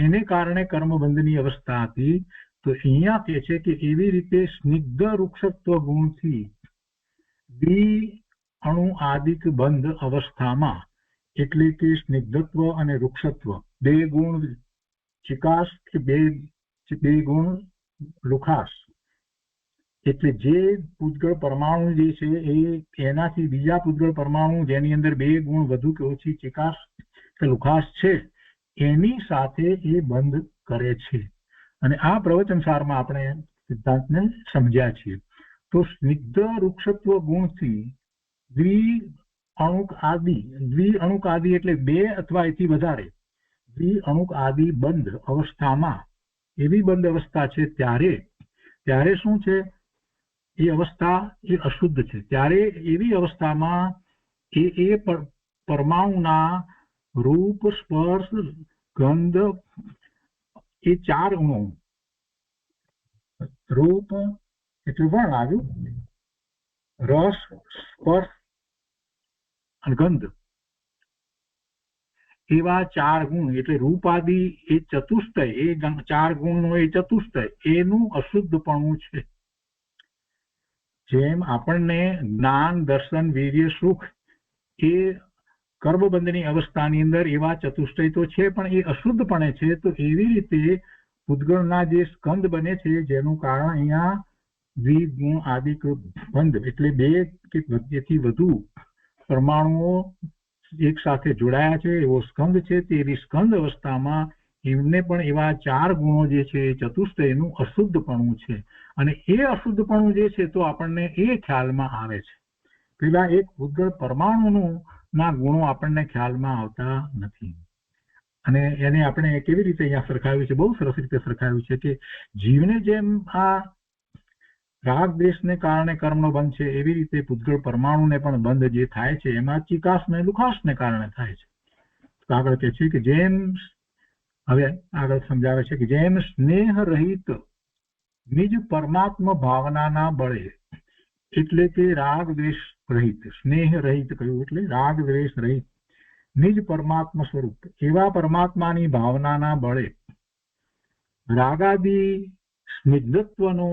S2: એને કારણે કર્મબંધની અવસ્થા હતી. તો અહીંયા કહે છે કે એવી રીતે સ્નિગ્ધ વૃક્ષત્વ ગુણથી દ્વિ અણુ આદિક બંધ અવસ્થામાં, એટલે કે સ્નિગ્ધત્વ અને વૃક્ષત્વ બે ગુણ ચિકાસ કે બે ગુણ લુખાસ, એટલે જે પૂતગળ પરમાણુ જે છે એનાથી બીજા પૂતગળ પરમાણુ જેની અંદર બે ગુણ વધુ કે ઓછી ચિકાસ કે લુખાસ છે એની સાથે એ બંધ કરે છે. અને આ પ્રવચનસારમાં આપણે સિદ્ધાંતને સમજ્યા છીએ. તો સ્નિગ્ધ વૃક્ષત્વ ગુણથી દ્વિ અણુક આદિ એટલે બે અથવા એથી વધારે દ્વિ અણુક આદિ બંધ અવસ્થામાં, એવી બંધ અવસ્થા છે ત્યારે શું છે, એ અવસ્થા એ અશુદ્ધ છે. ત્યારે એવી અવસ્થામાં એ પરમાણુના રૂપ, સ્પર્શ, ગંધ એ ચાર ગુણો, રૂપ એટલે વર્ણ આવ્યું, રસ, સ્પર્શ અને ગંધ, એવા ચાર ગુણ એટલે રૂપાદિ એ ચતુષ્ટય, એ ચાર ગુણનો એ ચતુષ્ટય એનું અશુદ્ધપણું છે. જેમ આપણને જ્ઞાન, દર્શન, વીર્ય, સુખ એ કર્મબંધની અવસ્થાની અંદર એવા ચતુષ્ટય તો છે પણ એ અશુદ્ધપણે છે. તો એવી રીતે પૂતગળના જે સ્કંદ બને છે જેનું કારણ અહીંયા દ્વિગુણ આદિક બંધ એટલે બે કે તેથી વધુ પરમાણુઓ એક સાથે જોડાયા છે એવો સ્કંદ છે. તેવી સ્કંદ અવસ્થામાં એમને પણ એવા ચાર ગુણો જે છે એ ચતુષ્ટયનું અશુદ્ધપણું છે. અને એ અશુદ્ધપણું જે છે તો આપણને એ ખ્યાલમાં આવે છે. પેલા એક પૂતગળ પરમાણુનું ના ગુણો આપણને ખ્યાલમાં આવતા નથી. અને એને આપણે કેવી રીતે અહીંયા સરખાવ્યું છે, બહુ સરસ રીતે સરખાવ્યું છે કે જીવને જેમ આ રાગ દ્વેષને કારણે કર્મનો બંધ છે એવી રીતે પૂતગળ પરમાણુને પણ બંધ જે થાય છે એમાં ચિકાસ ને લુખાસને કારણે થાય છે. તો આગળ કહે છે કે જેમ, હવે આગળ સમજાવે છે કે જેમ સ્નેહ રહિત નિજ પરમાત્મા ભાવનાના બળે, એટલે કે રાગ દ્વેષ રહિત, સ્નેહ રહિત કહ્યું એટલે રાગ દ્વેષ રહિત નિજ પરમાત્મા સ્વરૂપ એવા પરમાત્માની ભાવનાના બળે રાગાદિ સ્નિગ્ધત્વનો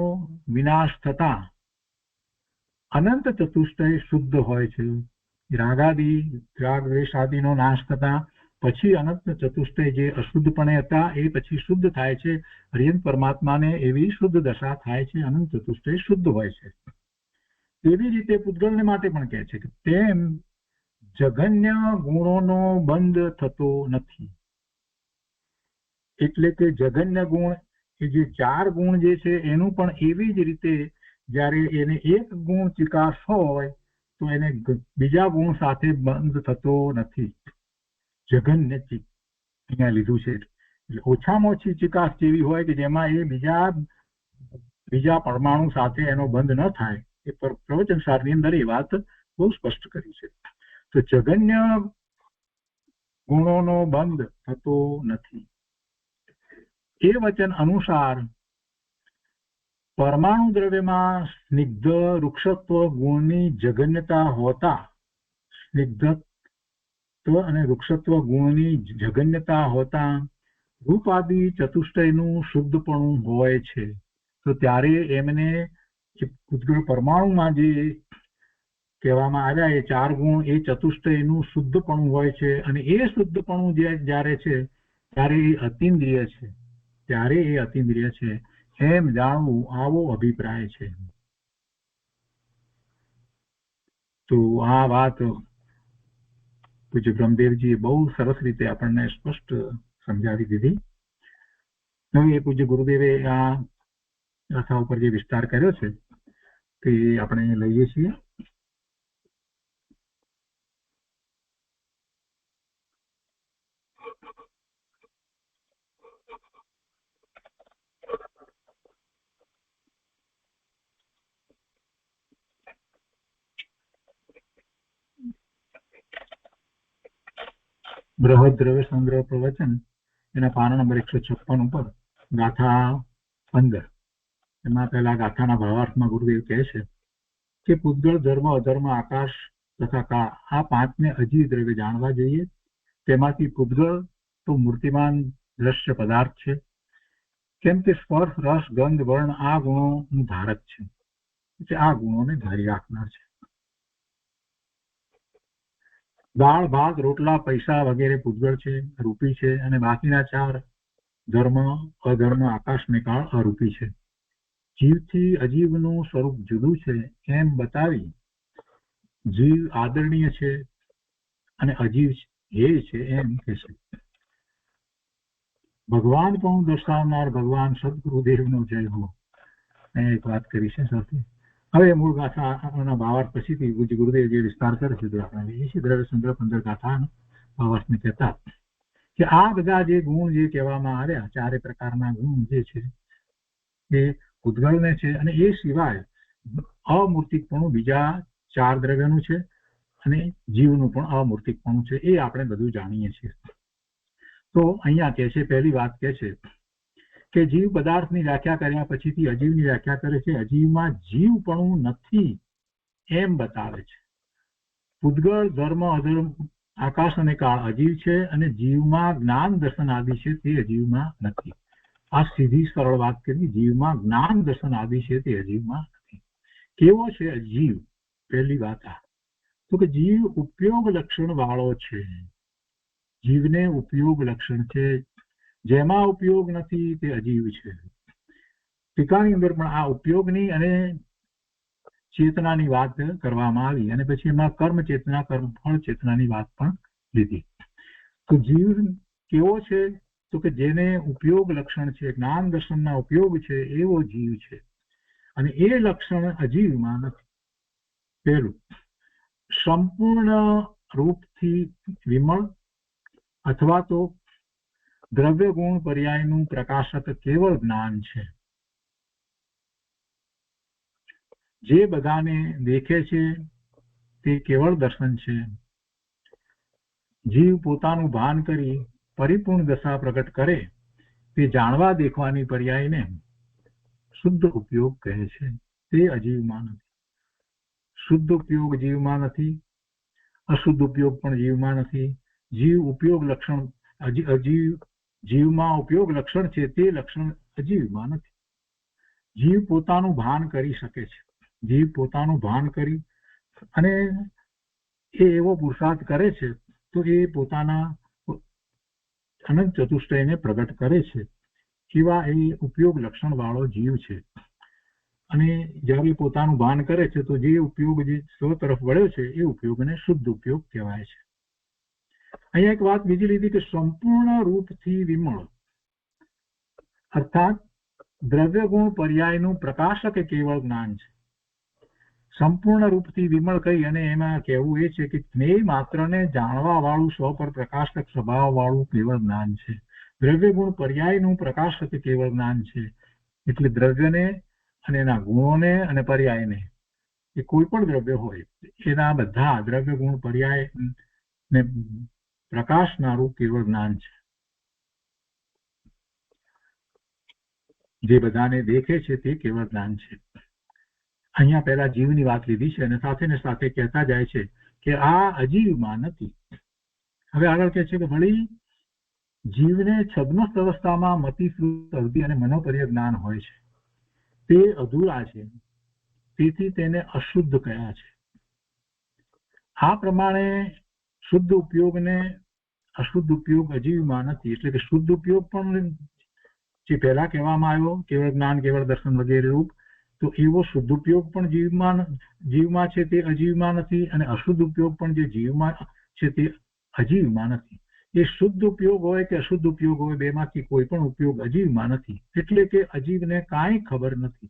S2: વિનાશ થતા અનંત ચતુષ્ટય શુદ્ધ હોય છે. રાગાદિ રાગ દ્વેષ આદિનો નાશ થતા પછી અનંત ચતુષ્ટય જે અશુદ્ધપણે હતા એ પછી શુદ્ધ થાય છે. હરિયંત પરમાત્માને એવી શુદ્ધ દશા થાય છે, અનંત ચતુષ્ટય શુદ્ધ હોય છે. એવી રીતે પૂતગળને માટે પણ કહે છે કે તેમ જઘન્ય ગુણોનો બંધ થતો નથી. એટલે કે જઘન્ય ગુણ એ જે ચાર ગુણ જે છે એનું પણ એવી જ રીતે જ્યારે એને એક ગુણ ચિકાસ હોય તો એને બીજા ગુણ સાથે બંધ થતો નથી. જઘન્ય અહીંયા લીધું છે એટલે ઓછામાં ઓછી ચિકાસ જેવી હોય કે જેમાં એ બીજા પરમાણુ સાથે એનો બંધ ન થાય. એ પ્રવચન સારની અંદર એ વાત બહુ સ્પષ્ટ કરી છે. તો જઘન્ય ગુણોનો બંધ થતો નથી. એ વચન અનુસાર પરમાણુ દ્રવ્યમાં સ્નિગ્ધ વૃક્ષત્વ ગુણની જઘન્યતા હોતા, સ્નિગ્ધત્વ અને વૃક્ષત્વ ગુણની જઘન્યતા હોતા રૂપાદિ ચતુષ્ટયનું શુદ્ધપણું હોય છે. તો ત્યારે એમને પૂતગળ પરમાણુમાં જે કહેવામાં આવ્યા એ ચાર ગુણ એ ચતુષ્ટયનું શુદ્ધપણું હોય છે. અને એ શુદ્ધપણું જ્યારે છે ત્યારે એ અતિન્દ્રિય છે, ત્યારે એ અતિન્દ્રિય છે એમ જાણવું, આવો અભિપ્રાય છે. તો આ વાત પૂજ્ય બ્રહ્મદેવજીએ બહુ સરસ રીતે આપણને સ્પષ્ટ સમજાવી દીધી. હવે એ પૂજ્ય ગુરુદેવે આ કથા ઉપર જે વિસ્તાર કર્યો છે તે આપણે લઈએ છીએ. બૃહદ દ્રવ્ય સંગ્રહ પ્રવચન એના પાના નંબર 156 ઉપર ગાથા 15 એમાં પહેલા ગાથાના ભાવાર્થમાં ગુરુદેવ કહે છે કે પૂતગળ ધર્મ અધર્મ આકાશ તથા કાળ આ પાંચને અજીવ દ્રવ્ય જાણવા જોઈએ. તેમાંથી પૂતગળ તો મૂર્તિમાન દ્રશ્ય પદાર્થ છે, કેમ કે સ્પર્શ, રસ, ગંધ, વર્ણ આ ગુણોનું ધારક છે, એટલે આ ગુણોને ધારી રાખનાર છે. દાળ, ભાત, રોટલા, પૈસા વગેરે પૂતગળ છે, રૂપી છે, અને બાકીના ચાર ધર્મ, અધર્મ, આકાશ ને કાળ અરૂપી છે. જીવથી અજીવનું સ્વરૂપ જુદું છે એમ બતાવી જીવ આદરણીય છે અને અજીવ હેય છે એમ કહે છે. ભગવાન પણ દર્શાવનાર ભગવાન સદગુરુદેવનો જય હો. મેં એક વાત કરી છે સાથે. હવે મૂળ ગાથાના ભાવાર્થ પછીથી ગુરુદેવ જે વિસ્તાર કરે છે તે આપણે લઈએ છીએ. દ્રવ્ય સંગ્રહ 15 ગાથાનો ભાવાર્થને કહેતા કે આ બધા જે ગુણ જે કહેવામાં આવ્યા, ચારે પ્રકારના ગુણ જે છે એ પૂતગળને છે, અને એ સિવાય અમૂર્તિકપણું બીજા ચાર દ્રવ્યનું છે, અને જીવનું પણ અમૂર્તિકપણું છે. એ આપણે બધું જાણીએ છીએ. તો અહીંયા કહે છે, પહેલી વાત કહે છે કે જીવ પદાર્થની વ્યાખ્યા કર્યા પછીથી અજીવની વ્યાખ્યા કરે છે. અજીવમાં જીવપણું નથી એમ બતાવે છે. પૂતગળ, ધર્મ, અધર્મ, આકાશ અને કાળ અજીવ છે, અને જીવમાં જ્ઞાન, દર્શન આદિ છે તે અજીવમાં નથી. આ સીધી સરળ વાત કરી. જીવમાં જ્ઞાન, દર્શન આદિ છે તે અજીવમાં નથી. કેવો છે અજીવ? પહેલી વાત આ તો કે જીવ ઉપયોગ લક્ષણ વાળો છે. જીવને ઉપયોગ લક્ષણ છે. જેમાં ઉપયોગ નથી તે અજીવ છે. ટીકાની અંદર પણ આ ઉપયોગની અને ચેતનાની વાત કરવામાં આવી, અને પછી એમાં કર્મ ચેતના, કર્મફળ ચેતનાની વાત પણ લીધી. તો જીવ કેવો છે? તો કે જેને ઉપયોગ લક્ષણ છે, જ્ઞાન દર્શનના ઉપયોગ છે, એવો જીવ છે, અને એ લક્ષણ અજીવમાં નથી. પહેલું, સંપૂર્ણ રૂપથી વિમળ અથવા તો દ્રવ્ય ગુણ પર્યાયનું પ્રકાશક કેવળ જ્ઞાન છે, જે બધાને દેખે છે તે કેવળ દર્શન છે. જીવ પોતાનું ભાન કરી પરિપૂર્ણ દશા પ્રગટ કરે તે જાણવા દેખવાની પર્યાયને શુદ્ધ ઉપયોગ કહે છે. તે અજીવમાં નથી. શુદ્ધ ઉપયોગ જીવમાં નથી, અશુદ્ધ ઉપયોગ પણ જીવમાં નથી. જીવ ઉપયોગ લક્ષણ જીવમાં ઉપયોગ લક્ષણ છે તે લક્ષણ અજીવમાં નથી. જીવ પોતાનું ભાન કરી શકે છે. જીવ પોતાનું ભાન કરી અને એ એવો પુરુષાર્થ કરે છે તો એ પોતાના અનંત ચતુષ્ટયને પ્રગટ કરે છે. એવા એ ઉપયોગ લક્ષણ વાળો જીવ છે. અને જ્યારે પોતાનું ભાન કરે છે તો જે ઉપયોગ જે સ્વ તરફ વળ્યો છે એ ઉપયોગને શુદ્ધ ઉપયોગ કહેવાય છે. અહીંયા એક વાત બીજી લીધી કે સંપૂર્ણ રૂપથી વિમળ, અર્થાત દ્રવ્ય ગુણ પર્યાયનું પ્રકાશક એ કેવળ જ્ઞાન છે. સંપૂર્ણ રૂપથી વિમળ કહી અને એમાં કહેવું એ છે કે જ્ઞેય માત્રને જાણવા વાળું સ્વ પર પ્રકાશક સ્વભાવ વાળું કેવળ જ્ઞાન છે. દ્રવ્ય ગુણ પર્યાયનું પ્રકાશક કેવળ જ્ઞાન છે. એટલે દ્રવ્યને અને એના ગુણોને અને પર્યાયને, એ કોઈ પણ દ્રવ્ય હોય એના બધા દ્રવ્ય ગુણ પર્યાય ને પ્રકાશનારું કેવળ જ્ઞાન છે, જે બધાને દેખે છે તે કેવળ જ્ઞાન છે. અહીંયા પહેલા જીવની વાત લીધી છે અને સાથે ને સાથે કહેતા જાય છે કે આ અજીવમાં નથી. હવે આગળ કહે છે કે વળી જીવને છદ્મસ્ત અવસ્થામાં મતિ, શ્રુત, અવધિ અને મનોપર્ય જ્ઞાન હોય છે. તે અધૂરા છે, તેથી તેને અશુદ્ધ કયા છે. આ પ્રમાણે શુદ્ધ ઉપયોગને અશુદ્ધ ઉપયોગ અજીવમાં નથી. એટલે કે શુદ્ધ ઉપયોગ પણ જે પહેલા કહેવામાં આવ્યો કેવળ જ્ઞાન, કેવળ દર્શન વગેરે રૂપ, તો એવો શુદ્ધ ઉપયોગ પણ જીવમાં છે તે અજીવમાં નથી, અને અશુદ્ધ ઉપયોગ પણ જે જીવમાં છે તે અજીવમાં નથી. એ શુદ્ધ ઉપયોગ હોય કે અશુદ્ધ ઉપયોગ હોય, બેમાંથી કોઈ પણ ઉપયોગ અજીવમાં નથી. એટલે કે અજીવને કાંઈ ખબર નથી,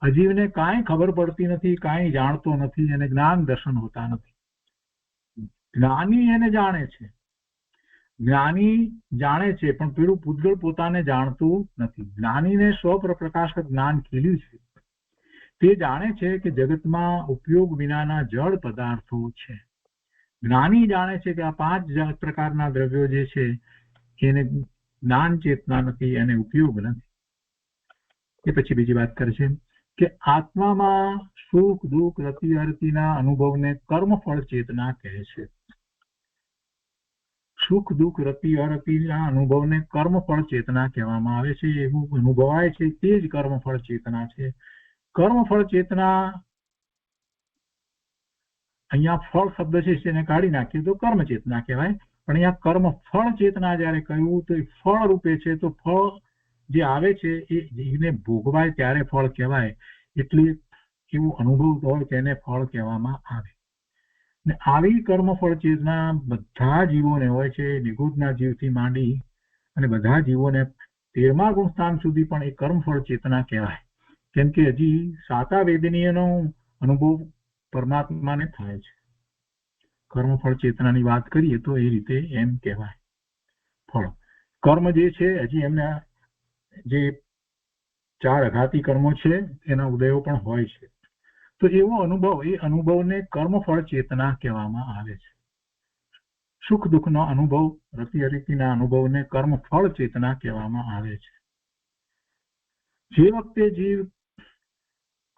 S2: અજીવને કાંઈ ખબર પડતી નથી, કાંઈ જાણતો નથી, અને જ્ઞાન દર્શન હોતા નથી. જ્ઞાની એને જાણે છે, જ્ઞાની જાણે છે, પણ પેલું પૂતગળ પોતાને જાણતું નથી. જ્ઞાનીને સ્વ પ્રકાશક જ્ઞાન ખીલ્યું છે. તે જાણે છે કે જગતમાં ઉપયોગ વિનાના જળ પદાર્થો છે. જ્ઞાની જાણે છે કે આ 5 પ્રકારના દ્રવ્યો જે છે એને જ્ઞાન ચેતના નથી, એને ઉપયોગ નથી. એ પછી બીજી વાત કરે છે કે આત્મામાં સુખ દુઃખ રતિ અરતિના અનુભવને કર્મફળ ચેતના કહે છે. સુખ દુઃખ રતિ અરતિના અનુભવને કર્મફળ ચેતના કહેવામાં આવે છે. એવું અનુભવાય છે તે જ કર્મફળ ચેતના છે. કર્મફળ ચેતના અહીંયા ફળ શબ્દ છે તેને કાઢી નાખીએ તો કર્મ ચેતના કહેવાય, પણ અહીંયા કર્મ ફળ ચેતના જયારે કહ્યું તો એ ફળ રૂપે છે. તો ફળ જે આવે છે એ જીવને ભોગવાય ત્યારે ફળ કહેવાય, એટલે એવું અનુભવ હોય તેને ફળ કહેવામાં આવે. ને આવી કર્મફળ ચેતના બધા જીવોને હોય છે, નિગુઢના જીવથી માંડી અને બધા જીવોને 13મા ગુણ સ્થાન સુધી પણ એ કર્મફળ ચેતના કહેવાય, કેમ કે હજી સાતા વેદનીયનો અનુભવ પરમાત્માને થાય છે. કર્મફળ ચેતનાની વાત કરીએ તો એ રીતે એમ કહેવાય. ફળ કર્મ જે છે હજી એમના જે 4 અઘાતી કર્મો છે એના ઉદયો પણ હોય છે. તો એવો અનુભવ, એ અનુભવને કર્મફળ ચેતના કહેવામાં આવે છે. સુખ દુઃખનો અનુભવ રતિ અરતિના અનુભવને કર્મફળ ચેતના કહેવામાં આવે છે. જે વખતે જીવ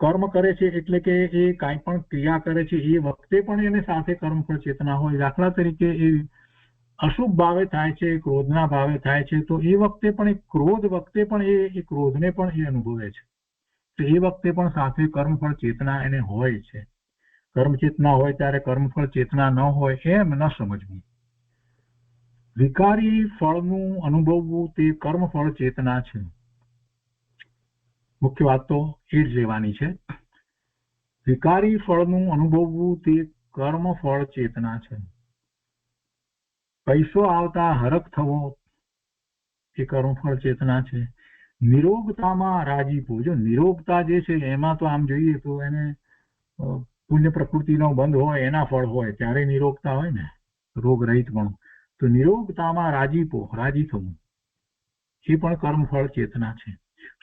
S2: કર્મ કરે છે એટલે કે એ કાંઈ પણ ક્રિયા કરે છે એ વખતે પણ એને સાથે કર્મફળ ચેતના હોય. દાખલા તરીકે એ અશુભ ભાવે થાય છે, ક્રોધના ભાવે થાય છે, તો એ વખતે પણ ક્રોધ વખતે પણ એ ક્રોધને પણ એ અનુભવે છે. તો એ વખતે પણ સાથે કર્મફળ ચેતના એને હોય છે. કર્મ ચેતના હોય ત્યારે કર્મફળ ચેતના ન હોય એમ ન સમજવું. વિકારી ફળનું અનુભવવું તે કર્મફળ ચેતના છે. મુખ્ય વાત તો એ જ લેવાની છે. વિકારી ફળનું અનુભવવું તે કર્મફળ ચેતના છે. પૈસો આવતા હરખ થવો એ કર્મફળ ચેતના છે. નિરોગતામાં રાજીપો, જો નિરોગતા જે છે એમાં તો આમ જોઈએ તો એને પુણ્ય પ્રકૃતિનો બંધ હોય એના ફળ હોય ત્યારે નિરોગતા હોય ને, રોગ રહિત પણ. તો નિરોગતામાં રાજીપો, રાજી થવું એ પણ કર્મફળ ચેતના છે.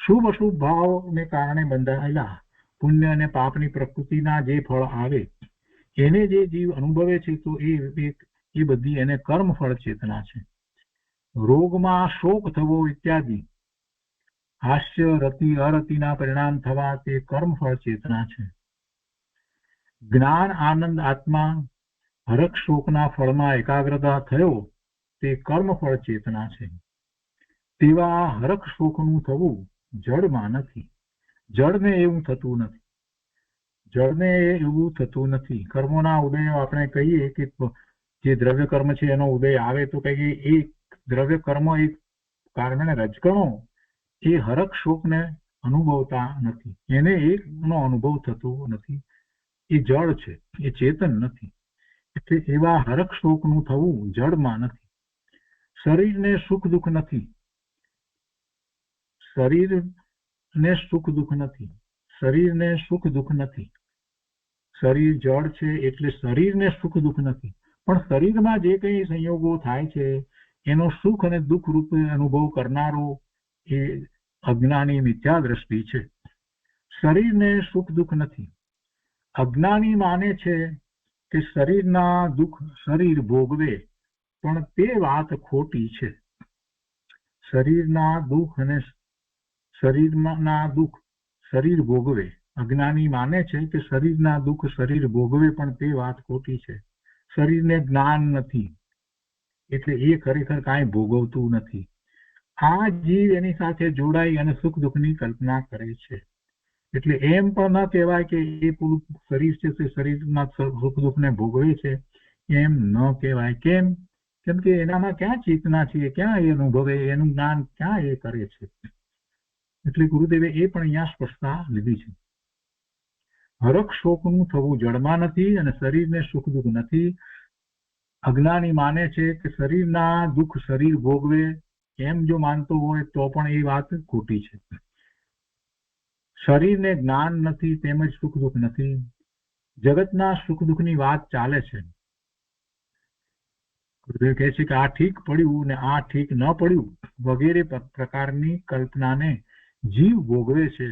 S2: શુભ અશુભ ભાવને કારણે બંધાયેલા પુણ્ય અને પાપની પ્રકૃતિના જે ફળ આવે એને જે જીવ અનુભવે છે તો એ બધી એને કર્મફળ ચેતના છે. રોગમાં શોક થવો ઇત્યાદિ હાસ્ય રતિ અરતિના પરિણામ થવા તે કર્મફળ ચેતના છે. જ્ઞાન આનંદ આત્મા હરખ શોકના ફળમાં એકાગ્રતા થયો તે કર્મફળ ચેતના છે. તેવા હરખ શોકનું થવું જડમાં નથી. જડને એવું થતું નથી. જળને એવું થતું નથી. કર્મોના ઉદયો આપણે કહીએ કે જે દ્રવ્ય કર્મ છે એનો ઉદય આવે તો કહીએ એ દ્રવ્ય કર્મ એક કારણે રજકણો એ હરખ શોકને અનુભવતા નથી. એને એકનો અનુભવ થતો નથી. એ જળ છે, એ ચેતન નથી. એટલે એવા હરખ શોકનું થવું જળમાં નથી. શરીરને સુખ દુઃખ નથી. શરીરને સુખ દુઃખ નથી. શરીરને સુખ દુઃખ નથી. શરીર જળ છે એટલે શરીરને સુખ દુઃખ નથી. પણ શરીરમાં જે કંઈ સંયોગો થાય છે એનો સુખ અને દુઃખ રૂપે અનુભવ કરનારો એ અજ્ઞાની મિથ્યા દ્રષ્ટિ છે. શરીરને સુખ દુઃખ નથી. અજ્ઞાની માને છે કે શરીરના દુઃખ શરીર ભોગવે, પણ તે વાત ખોટી છે. શરીરના દુઃખ અને શરીરના દુઃખ શરીર ભોગવે. અજ્ઞાની માને છે કે શરીરના દુઃખ શરીર ભોગવે, પણ તે વાત ખોટી છે. શરીરને જ્ઞાન નથી એટલે એ ખરેખર કાંઈ ભોગવતું નથી. આ જીવ એની સાથે જોડાઈ અને સુખ દુઃખની કલ્પના કરે છે. એટલે એમ પણ ન કહેવાય કે એ પૂરું શરીર છે તે શરીરમાં સુખ દુઃખને ભોગવે છે, એમ ન કહેવાય. કેમ કે એનામાં ક્યાં ચેતના છે, ક્યાં એ અનુભવે, એનું જ્ઞાન ક્યાં એ કરે છે. એટલે ગુરુદેવે એ પણ અહીંયા સ્પષ્ટતા લીધી છે. હરખ શોકનું થવું જળમાં નથી અને શરીરને સુખ દુઃખ નથી. અજ્ઞાની માને છે કે શરીરના દુઃખ શરીર ભોગવે, એમ જો માનતો હોય તો પણ એ વાત ખોટી છે. શરીરને જ્ઞાન નથી તેમજ સુખ દુઃખ નથી. જગતના સુખ દુઃખની વાત ચાલે છે. ગુરુદેવ કહે છે કે આ ઠીક પડ્યું ને આ ઠીક ન પડ્યું વગેરે પ્રકારની કલ્પનાને જીવ ભોગવે છે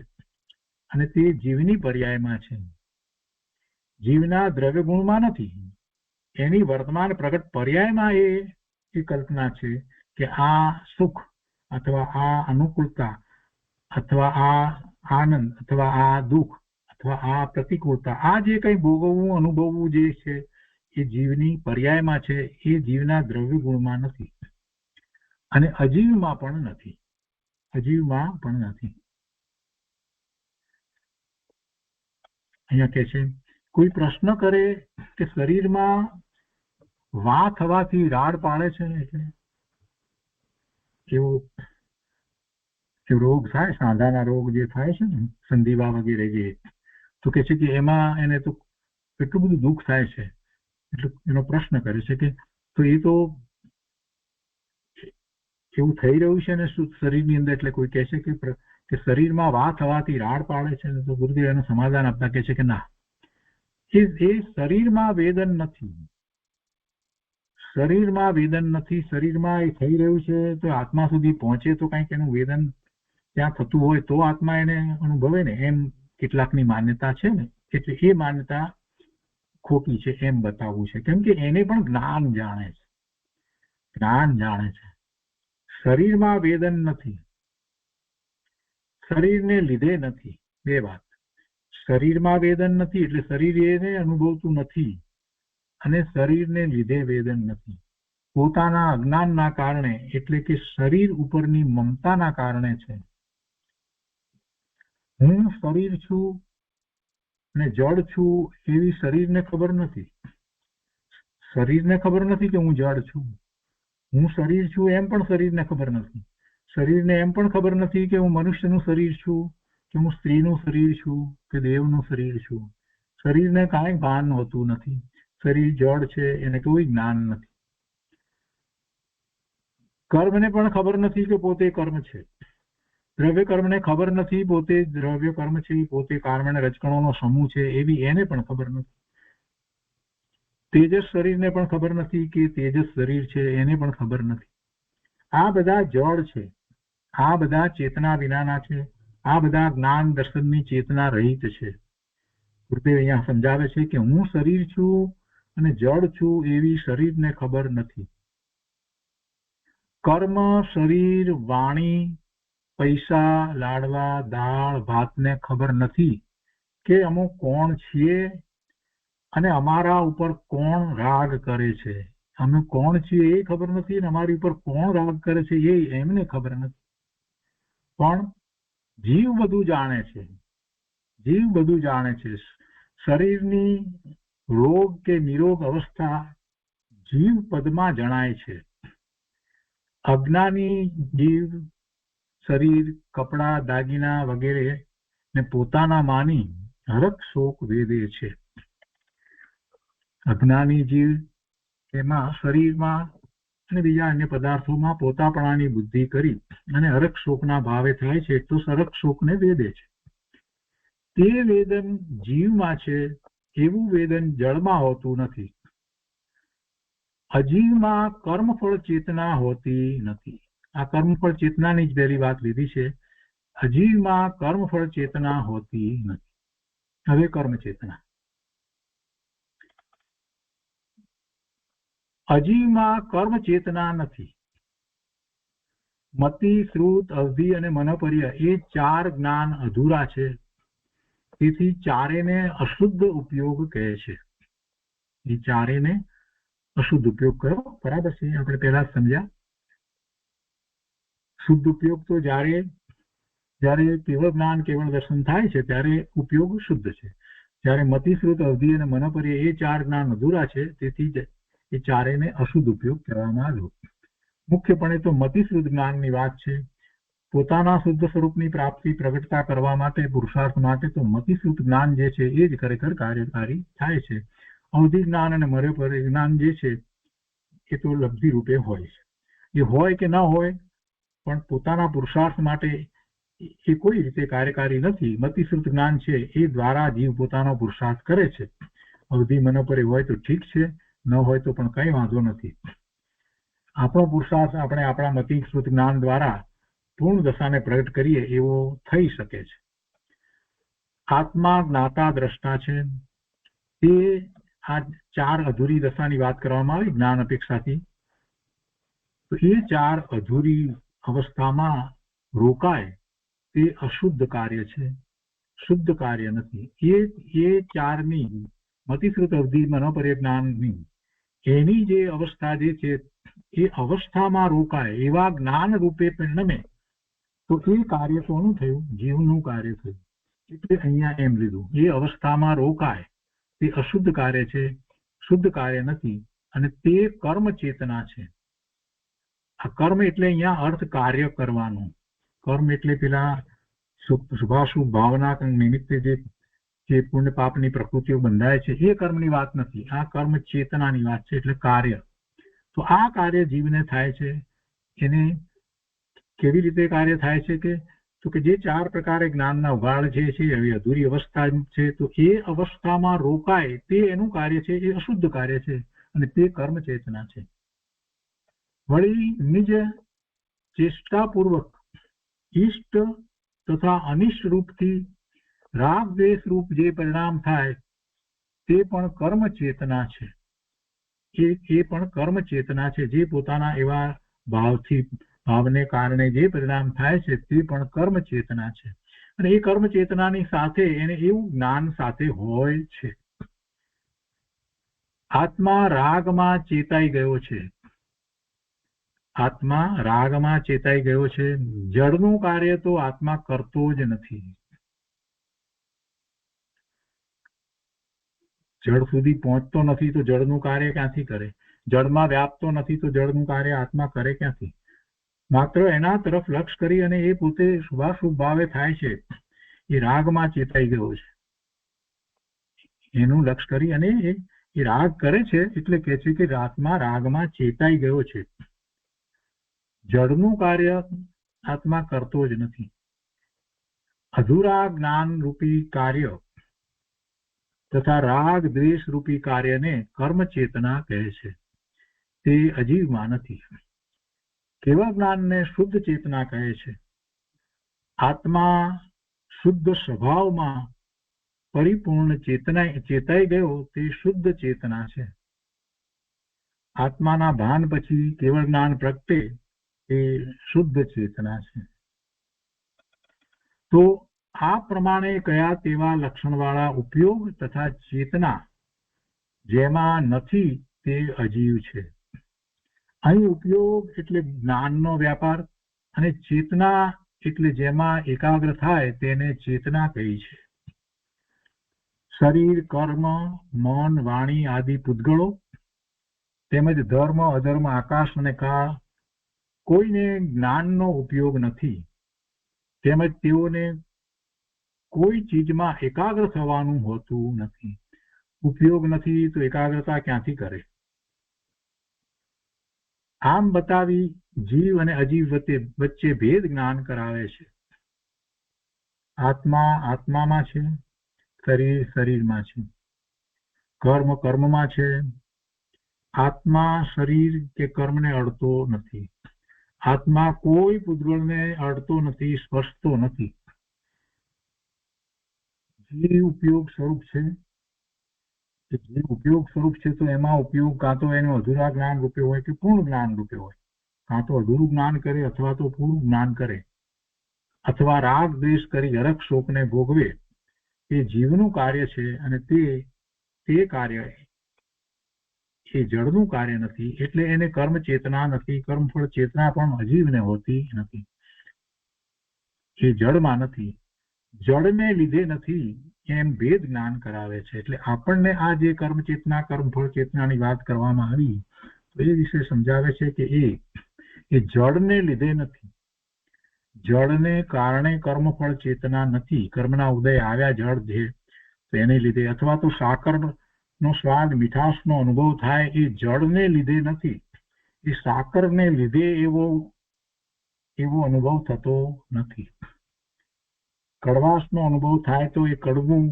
S2: અને તે જીવની પર્યાયમાં છે. જીવના દ્રવ્ય ગુણમાં નથી. એની વર્તમાન પ્રગટ પર્યાયમાં એ કલ્પના છે કે આ સુખ અથવા આ અનુકૂળતા અથવા આનંદ અથવા આ દુઃખ અથવા આ પ્રતિકૂળતા, આ જે કંઈ ભોગવવું અનુભવવું જે છે એ જીવની પર્યાયમાં છે, એ જીવના દ્રવ્ય ગુણમાં નથી અને અજીવમાં પણ નથી. અજીવમાં પણ નથી. અહીંયા કે છે કોઈ પ્રશ્ન કરે કે શરીરમાં વા થવાથી રાડ પાડે છે ને, એટલે એવો રોગ થાય, સાંધાના રોગ જે થાય છે ને, સંધિવા વગેરે, જે તો કે છે કે એમાં એને તો એટલું બધું દુઃખ થાય છે. એટલે એનો પ્રશ્ન કરે છે કે તો એ તો એવું થઈ રહ્યું છે ને શરીરની અંદર, એટલે કોઈ કહે છે કે શરીરમાં વા થવાથી રાડ પાડે છે ને, તો ગુરુદેવ એનું સમાધાન આપતા કહે છે કે ના, એ શરીરમાં વેદન નથી. શરીરમાં વેદન નથી. શરીરમાં એ થઈ રહ્યું છે તો આત્મા સુધી પહોંચે તો કંઈક એનું વેદન ત્યાં થતું હોય તો આત્મા એને અનુભવે ને, એમ કેટલાકની માન્યતા છે ને. એટલે એ માન્યતા ખોટી છે એમ બતાવવું છે, કેમ કે એને પણ જ્ઞાન જાણે છે. જ્ઞાન જાણે છે. શરીરમાં વેદન નથી, શરીરને લીધે નથી. બે વાત. શરીરમાં વેદન નથી એટલે શરીર એને અનુભવતું નથી, અને શરીરને લીધે વેદન નથી. પોતાના અજ્ઞાનના કારણે, એટલે કે શરીર ઉપરની મમતાના કારણે છે. હું શરીર છું અને જડ છું એવી શરીરને ખબર નથી. શરીરને ખબર નથી કે હું જડ છું. હું શરીર છું એમ પણ શરીરને ખબર નથી. શરીરને એમ પણ ખબર નથી કે હું મનુષ્યનું શરીર છું, કે હું સ્ત્રીનું શરીર છું, કે દેવનું શરીર છું. શરીરને કાંઈ ભાન હોતું નથી. શરીર જડ છે એને કોઈ જ્ઞાન નથી. કર્મને પણ ખબર નથી કે પોતે કર્મ છે. દ્રવ્ય કર્મને ખબર નથી પોતે દ્રવ્ય કર્મ છે, પોતે કાર્મ અને રજકણોનો સમૂહ છે, એવી એને પણ ખબર નથી. તેજસ શરીરને પણ ખબર નથી કે તેજસ શરીર છે, એને પણ ખબર નથી. આ બધા જડ છે. આ બધા ચેતના વિનાના છે. આ બધા જ્ઞાન દર્શનની ચેતના રહિત છે. ગુરુદેવ અહીંયા સમજાવે છે કે હું શરીર છું અને જડ છું એવી શરીરને ખબર નથી. કર્મ, શરીર, વાણી, પૈસા, લાડવા, દાળ, ભાતને ખબર નથી કે અમે કોણ છીએ અને અમારા ઉપર કોણ રાગ કરે છે. અમે કોણ છીએ એ ખબર નથી અને અમારી ઉપર કોણ રાગ કરે છે એ એમને ખબર નથી. પણ જીવ બધું જાણે છે. જીવ બધું જાણે છે. શરીરની રોગ કે નિરોગ અવસ્થા જીવ પદમાં જણાય છે. અજ્ઞાની જીવ શરીર, કપડા, દાગીના વગેરે ને પોતાના માની હરખ શોક વેદે છે. અજ્ઞાની જીવ એમાં શરીરમાં અને બીજા અન્ય પદાર્થોમાં પોતાપણાની બુદ્ધિ કરી અને હરખ શોકના ભાવે થાય છે, તો હરખ શોકને વેદે છે. તે વેદન જીવમાં છે એવું વેદન જળમાં હોતું નથી. અજીવમાં કર્મફળ ચેતના હોતી નથી. આ કર્મફળ ચેતનાની જ પહેલી વાત લીધી છે. અજીવમાં કર્મફળ ચેતના હોતી નથી. હવે કર્મ ચેતના. અજીવમાં કર્મ ચેતના નથી. મતિ, શ્રુત, અવધિ અને મનોપર્ય એ ચાર જ્ઞાન અધૂરા છે. તેથી ચારેને અશુદ્ધ ઉપયોગ કહે છે. એ ચારેને અશુદ્ધ ઉપયોગ કરો. બરાબર છે, આપણે પહેલા જ સમજ્યા. શુદ્ધ ઉપયોગ તો જ્યારે કેવળ જ્ઞાન, કેવળ દર્શન થાય છે ત્યારે ઉપયોગ શુદ્ધ છે. જ્યારે મતિ, શ્રુત, અવધિ અને મનોપર્ય એ ચાર જ્ઞાન અધૂરા છે, તેથી જ એ ચારેને અશુદ્ધ ઉપયોગ કહેવામાં આવ્યો. મુખ્યપણે તો મતિશ્રુત જ્ઞાનની વાત છે. પોતાના શુદ્ધ સ્વરૂપની પ્રાપ્તિ પ્રગટતા કરવા માટે, પુરુષાર્થ માટે તો મતિશ્રુત જ્ઞાન જે છે એ જ ખરેખર કાર્યકારી થાય છે. અવધિ જ્ઞાન અને મનોપર્ય જ્ઞાન જે છે એ તો લબ્ધિ રૂપે હોય છે. એ હોય કે ન હોય, પણ પોતાના પુરુષાર્થ માટે એ કોઈ રીતે કાર્યકારી નથી. મતિશ્રુત જ્ઞાન છે એ દ્વારા જીવ પોતાનો પુરુષાર્થ કરે છે. અવધિ મનોપર્ય હોય તો ઠીક છે, ન હોય તો પણ કઈ વાંધો નથી. આપણો પુરુષાર્થ આપણે આપણા મતિશ્રુત જ્ઞાન દ્વારા પૂર્ણ દશાને પ્રગટ કરીએ એવો થઈ શકે છે. આત્મા જ્ઞાતા દ્રષ્ટા છે. તે આ ચાર અધૂરી દશાની વાત કરવામાં આવી જ્ઞાન અપેક્ષાથી. તો એ ચાર અધૂરી અવસ્થામાં રોકાય તે અશુદ્ધ કાર્ય છે, શુદ્ધ કાર્ય નથી. એ ચારની મતિશ્રુત અવધિ મનોપરિજ્ઞાનની એની જે અવસ્થા જે છે એ અવસ્થામાં રોકાય એવા જ્ઞાન રૂપે પરિણમે તો એ કાર્ય કોનું થયું? જીવનું કાર્ય થયું. એટલે અહીંયા એમ લીધું, એ અવસ્થામાં રોકાય તે અશુદ્ધ કાર્ય છે, શુદ્ધ કાર્ય નથી, અને તે કર્મ ચેતના છે. આ કર્મ એટલે અહીંયા અર્થ કાર્ય કરવાનું. કર્મ એટલે પેલા શુભાશુભ ભાવના નિમિત્તે જે પુણ્ય પાપની પ્રકૃતિઓ બંધાય છે એ કર્મની વાત નથી. આ કર્મ ચેતનાની વાત છે, એટલે કાર્ય. તો આ કાર્ય જીવને થાય છે. એને કેવી રીતે કાર્ય થાય છે કે જે 4 પ્રકારે જ્ઞાનના ઉગાડ છે એવી અધૂરી અવસ્થા છે, તો એ અવસ્થામાં રોકાય તે એનું કાર્ય છે, એ અશુદ્ધ કાર્ય છે, અને તે કર્મ ચેતના છે. વળી નિજ ચેષ્ટાપૂર્વક ઈષ્ટ તથા અનિષ્ટ રૂપથી રાગ દ્વેષ રૂપ જે પરિણામ થાય તે પણ કર્મ ચેતના છે. એ પણ કર્મ ચેતના છે, જે પોતાના એવા ભાવને કારણે જે પરિણામ થાય છે તે પણ કર્મ ચેતના છે. અને એ કર્મ ચેતનાની સાથે એને એવું જ્ઞાન સાથે હોય છે. આત્મા રાગમાં ચેતાઈ ગયો છે. આત્મા રાગમાં ચેતાઈ ગયો છે. જડનું કાર્ય તો આત્મા કરતો જ નથી. જડ સુધી પહોંચતો નથી તો જડનું કાર્ય ક્યાંથી કરે? જડમાં વ્યાપતો નથી તો જડનું કાર્ય આત્મા કરે ક્યાંથી? માત્ર એના તરફ લક્ષ કરી અને એ પોતે શુભાશુભ ભાવે થાય છે. એ રાગમાં ચેતાઈ ગયો છે. એનું લક્ષ કરી અને એ રાગ કરે છે એટલે કે છે કે આત્મા રાગમાં ચેતાઈ ગયો છે. જડનું કાર્ય આત્મા કરતો જ નથી. અધૂરા જ્ઞાન રૂપી કાર્ય તથા રાગ દ્વેષ રૂપી કાર્યને કર્મ ચેતના કહે છે. તે અજીવમાં નથી. કેવળ જ્ઞાનને શુદ્ધ ચેતના કહે છે. આત્મા શુદ્ધ સ્વભાવમાં પરિપૂર્ણ ચેતાઈ ગયો તે શુદ્ધ ચેતના છે. આત્માના ભાન પછી કેવળ જ્ઞાન પ્રગટે એ શુદ્ધ ચેતના છે. તો આ પ્રમાણે કયા તેવા લક્ષણવાળા ઉપયોગ તથા ચેતના જેમાં નથી તે અજીવ છે. અહીં ઉપયોગ એટલે જ્ઞાનનો વ્યાપાર, અને ચેતના એટલે જેમાં એકાગ્ર થાય તેને ચેતના કહી છે. શરીર, કર્મ, મન, વાણી આદિ પૂતગળો તેમજ ધર્મ, અધર્મ, આકાશ અને કાળ કોઈને જ્ઞાનનો ઉપયોગ નથી. તેમજ તેઓને કોઈ ચીજમાં એકાગ્ર થવાનું હોતું નથી. ઉપયોગ નથી તો એકાગ્રતા ક્યાંથી કરે? આમ બતાવી જીવ અને અજીવ વચ્ચે ભેદ જ્ઞાન કરાવે છે. આત્મા આત્મામાં છે, શરીર શરીરમાં છે, કર્મ કર્મમાં છે. આત્મા શરીર કે કર્મને અડતો નથી. આત્મા કોઈ પૂતગળને અડતો નથી, સ્પર્શતો નથી. જે ઉપયોગ સ્વરૂપ છે તો એમાં ઉપયોગ કાં તો એનું અધૂરા જ્ઞાન રૂપે હોય કે પૂર્ણ જ્ઞાન રૂપે હોય. કાં તો અધૂરું જ્ઞાન કરે અથવા તો પૂરું જ્ઞાન કરે, અથવા રાગ દ્વેષ કરી હરખ શોકને ભોગવે. એ જીવનું કાર્ય છે, અને તે કાર્ય એ જળનું કાર્ય નથી. એટલે એને કર્મ ચેતના નથી. કર્મફળ ચેતના પણ અજીવને હોતી નથી. એ જળમાં નથી, જળને લીધે નથી, એમ ભેદ જ્ઞાન કરાવે છે. એટલે આપણને આ જે કર્મ ચેતના કર્મફળ ચેતનાની વાત કરવામાં આવી તો એ વિશે સમજાવે છે કે એ જળને લીધે નથી. જળને કારણે કર્મફળ ચેતના નથી. કર્મના ઉદય આવ્યા જળ છે તો એને લીધે, અથવા તો સાકરનો સ્વાદ મીઠાશનો અનુભવ થાય એ જળને લીધે નથી. એ સાકરને લીધે એવો અનુભવ થતો નથી. કડવાશનો અનુભવ થાય તો એ કડવું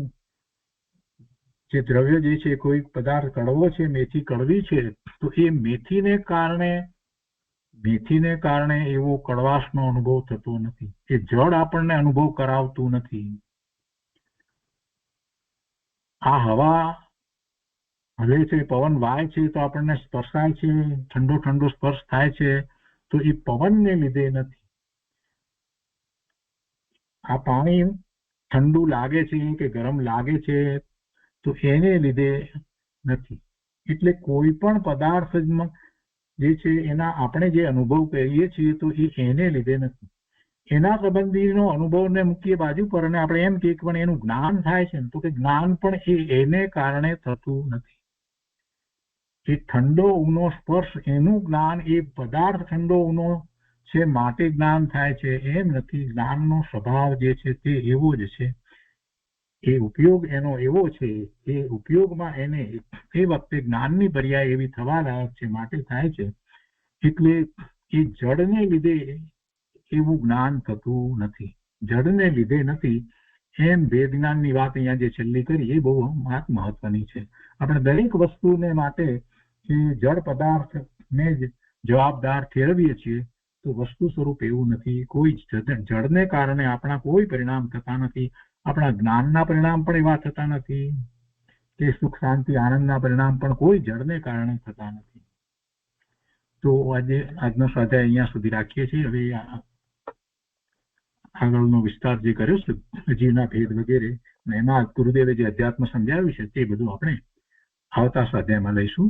S2: જે દ્રવ્ય જે છે, કોઈ પદાર્થ કડવો છે, મેથી કડવી છે, તો એ મેથીને કારણે એવો કડવાશનો અનુભવ થતો નથી. એ જળ આપણને અનુભવ કરાવતું નથી. આ હવા હલે છે, પવન વાય છે તો આપણને સ્પર્શાય છે, ઠંડો ઠંડો સ્પર્શ થાય છે, તો એ પવનને લીધે નથી. આ પાણી ઠંડુ લાગે છે કે ગરમ લાગે છે તો એને લીધે નથી. એટલે કોઈ પણ પદાર્થમાં જે છે એના આપણે જે અનુભવ કરીએ છીએ તો એ એને લીધે નથી. એના સંબંધીનો અનુભવને મૂકીએ બાજુ પર અને આપણે એમ કહીએ કે પણ એનું જ્ઞાન થાય છે ને, તો કે જ્ઞાન પણ એને કારણે થતું નથી. એ ઠંડો ઊનો સ્પર્શ એનું જ્ઞાન, એ પદાર્થ ઠંડો ઊનો છે માટે જ્ઞાન થાય છે એમ નથી. જ્ઞાનનો સ્વભાવ જે છે તે એવો જ છે, એ ઉપયોગ એનો એવો છે, એ ઉપયોગમાં એને એ વખતે જ્ઞાનની પર્યાય એવી થવા લાયક છે માટે થાય છે. એટલે એ જડને લીધે એવું જ્ઞાન થતું નથી, જડને લીધે નથી. એમ વેદ જ્ઞાનની વાત અહીંયા જે છેલ્લી કરી એ બહુ મહત્વની છે. આપણે દરેક વસ્તુને માટે એ જળ પદાર્થને જ જવાબદાર ઠેરવીએ છીએ તો વસ્તુ સ્વરૂપ એવું નથી. કોઈ જળને કારણે આપણા કોઈ પરિણામ થતા નથી. આપણા જ્ઞાનના પરિણામ પણ એવા થતા નથી કે સુખ શાંતિ આનંદના પરિણામ પણ કોઈ જળને કારણે થતા નથી. તો આજનો સ્વાધ્યાય અહીંયા સુધી રાખીએ છીએ. હવે આગળનો વિસ્તાર જે કર્યો છે અજીવના ભેદ વગેરે, એમાં ગુરુદેવે જે અધ્યાત્મ સમજાવ્યું છે તે બધું આપણે આવતા સ્વાધ્યાયમાં લઈશું.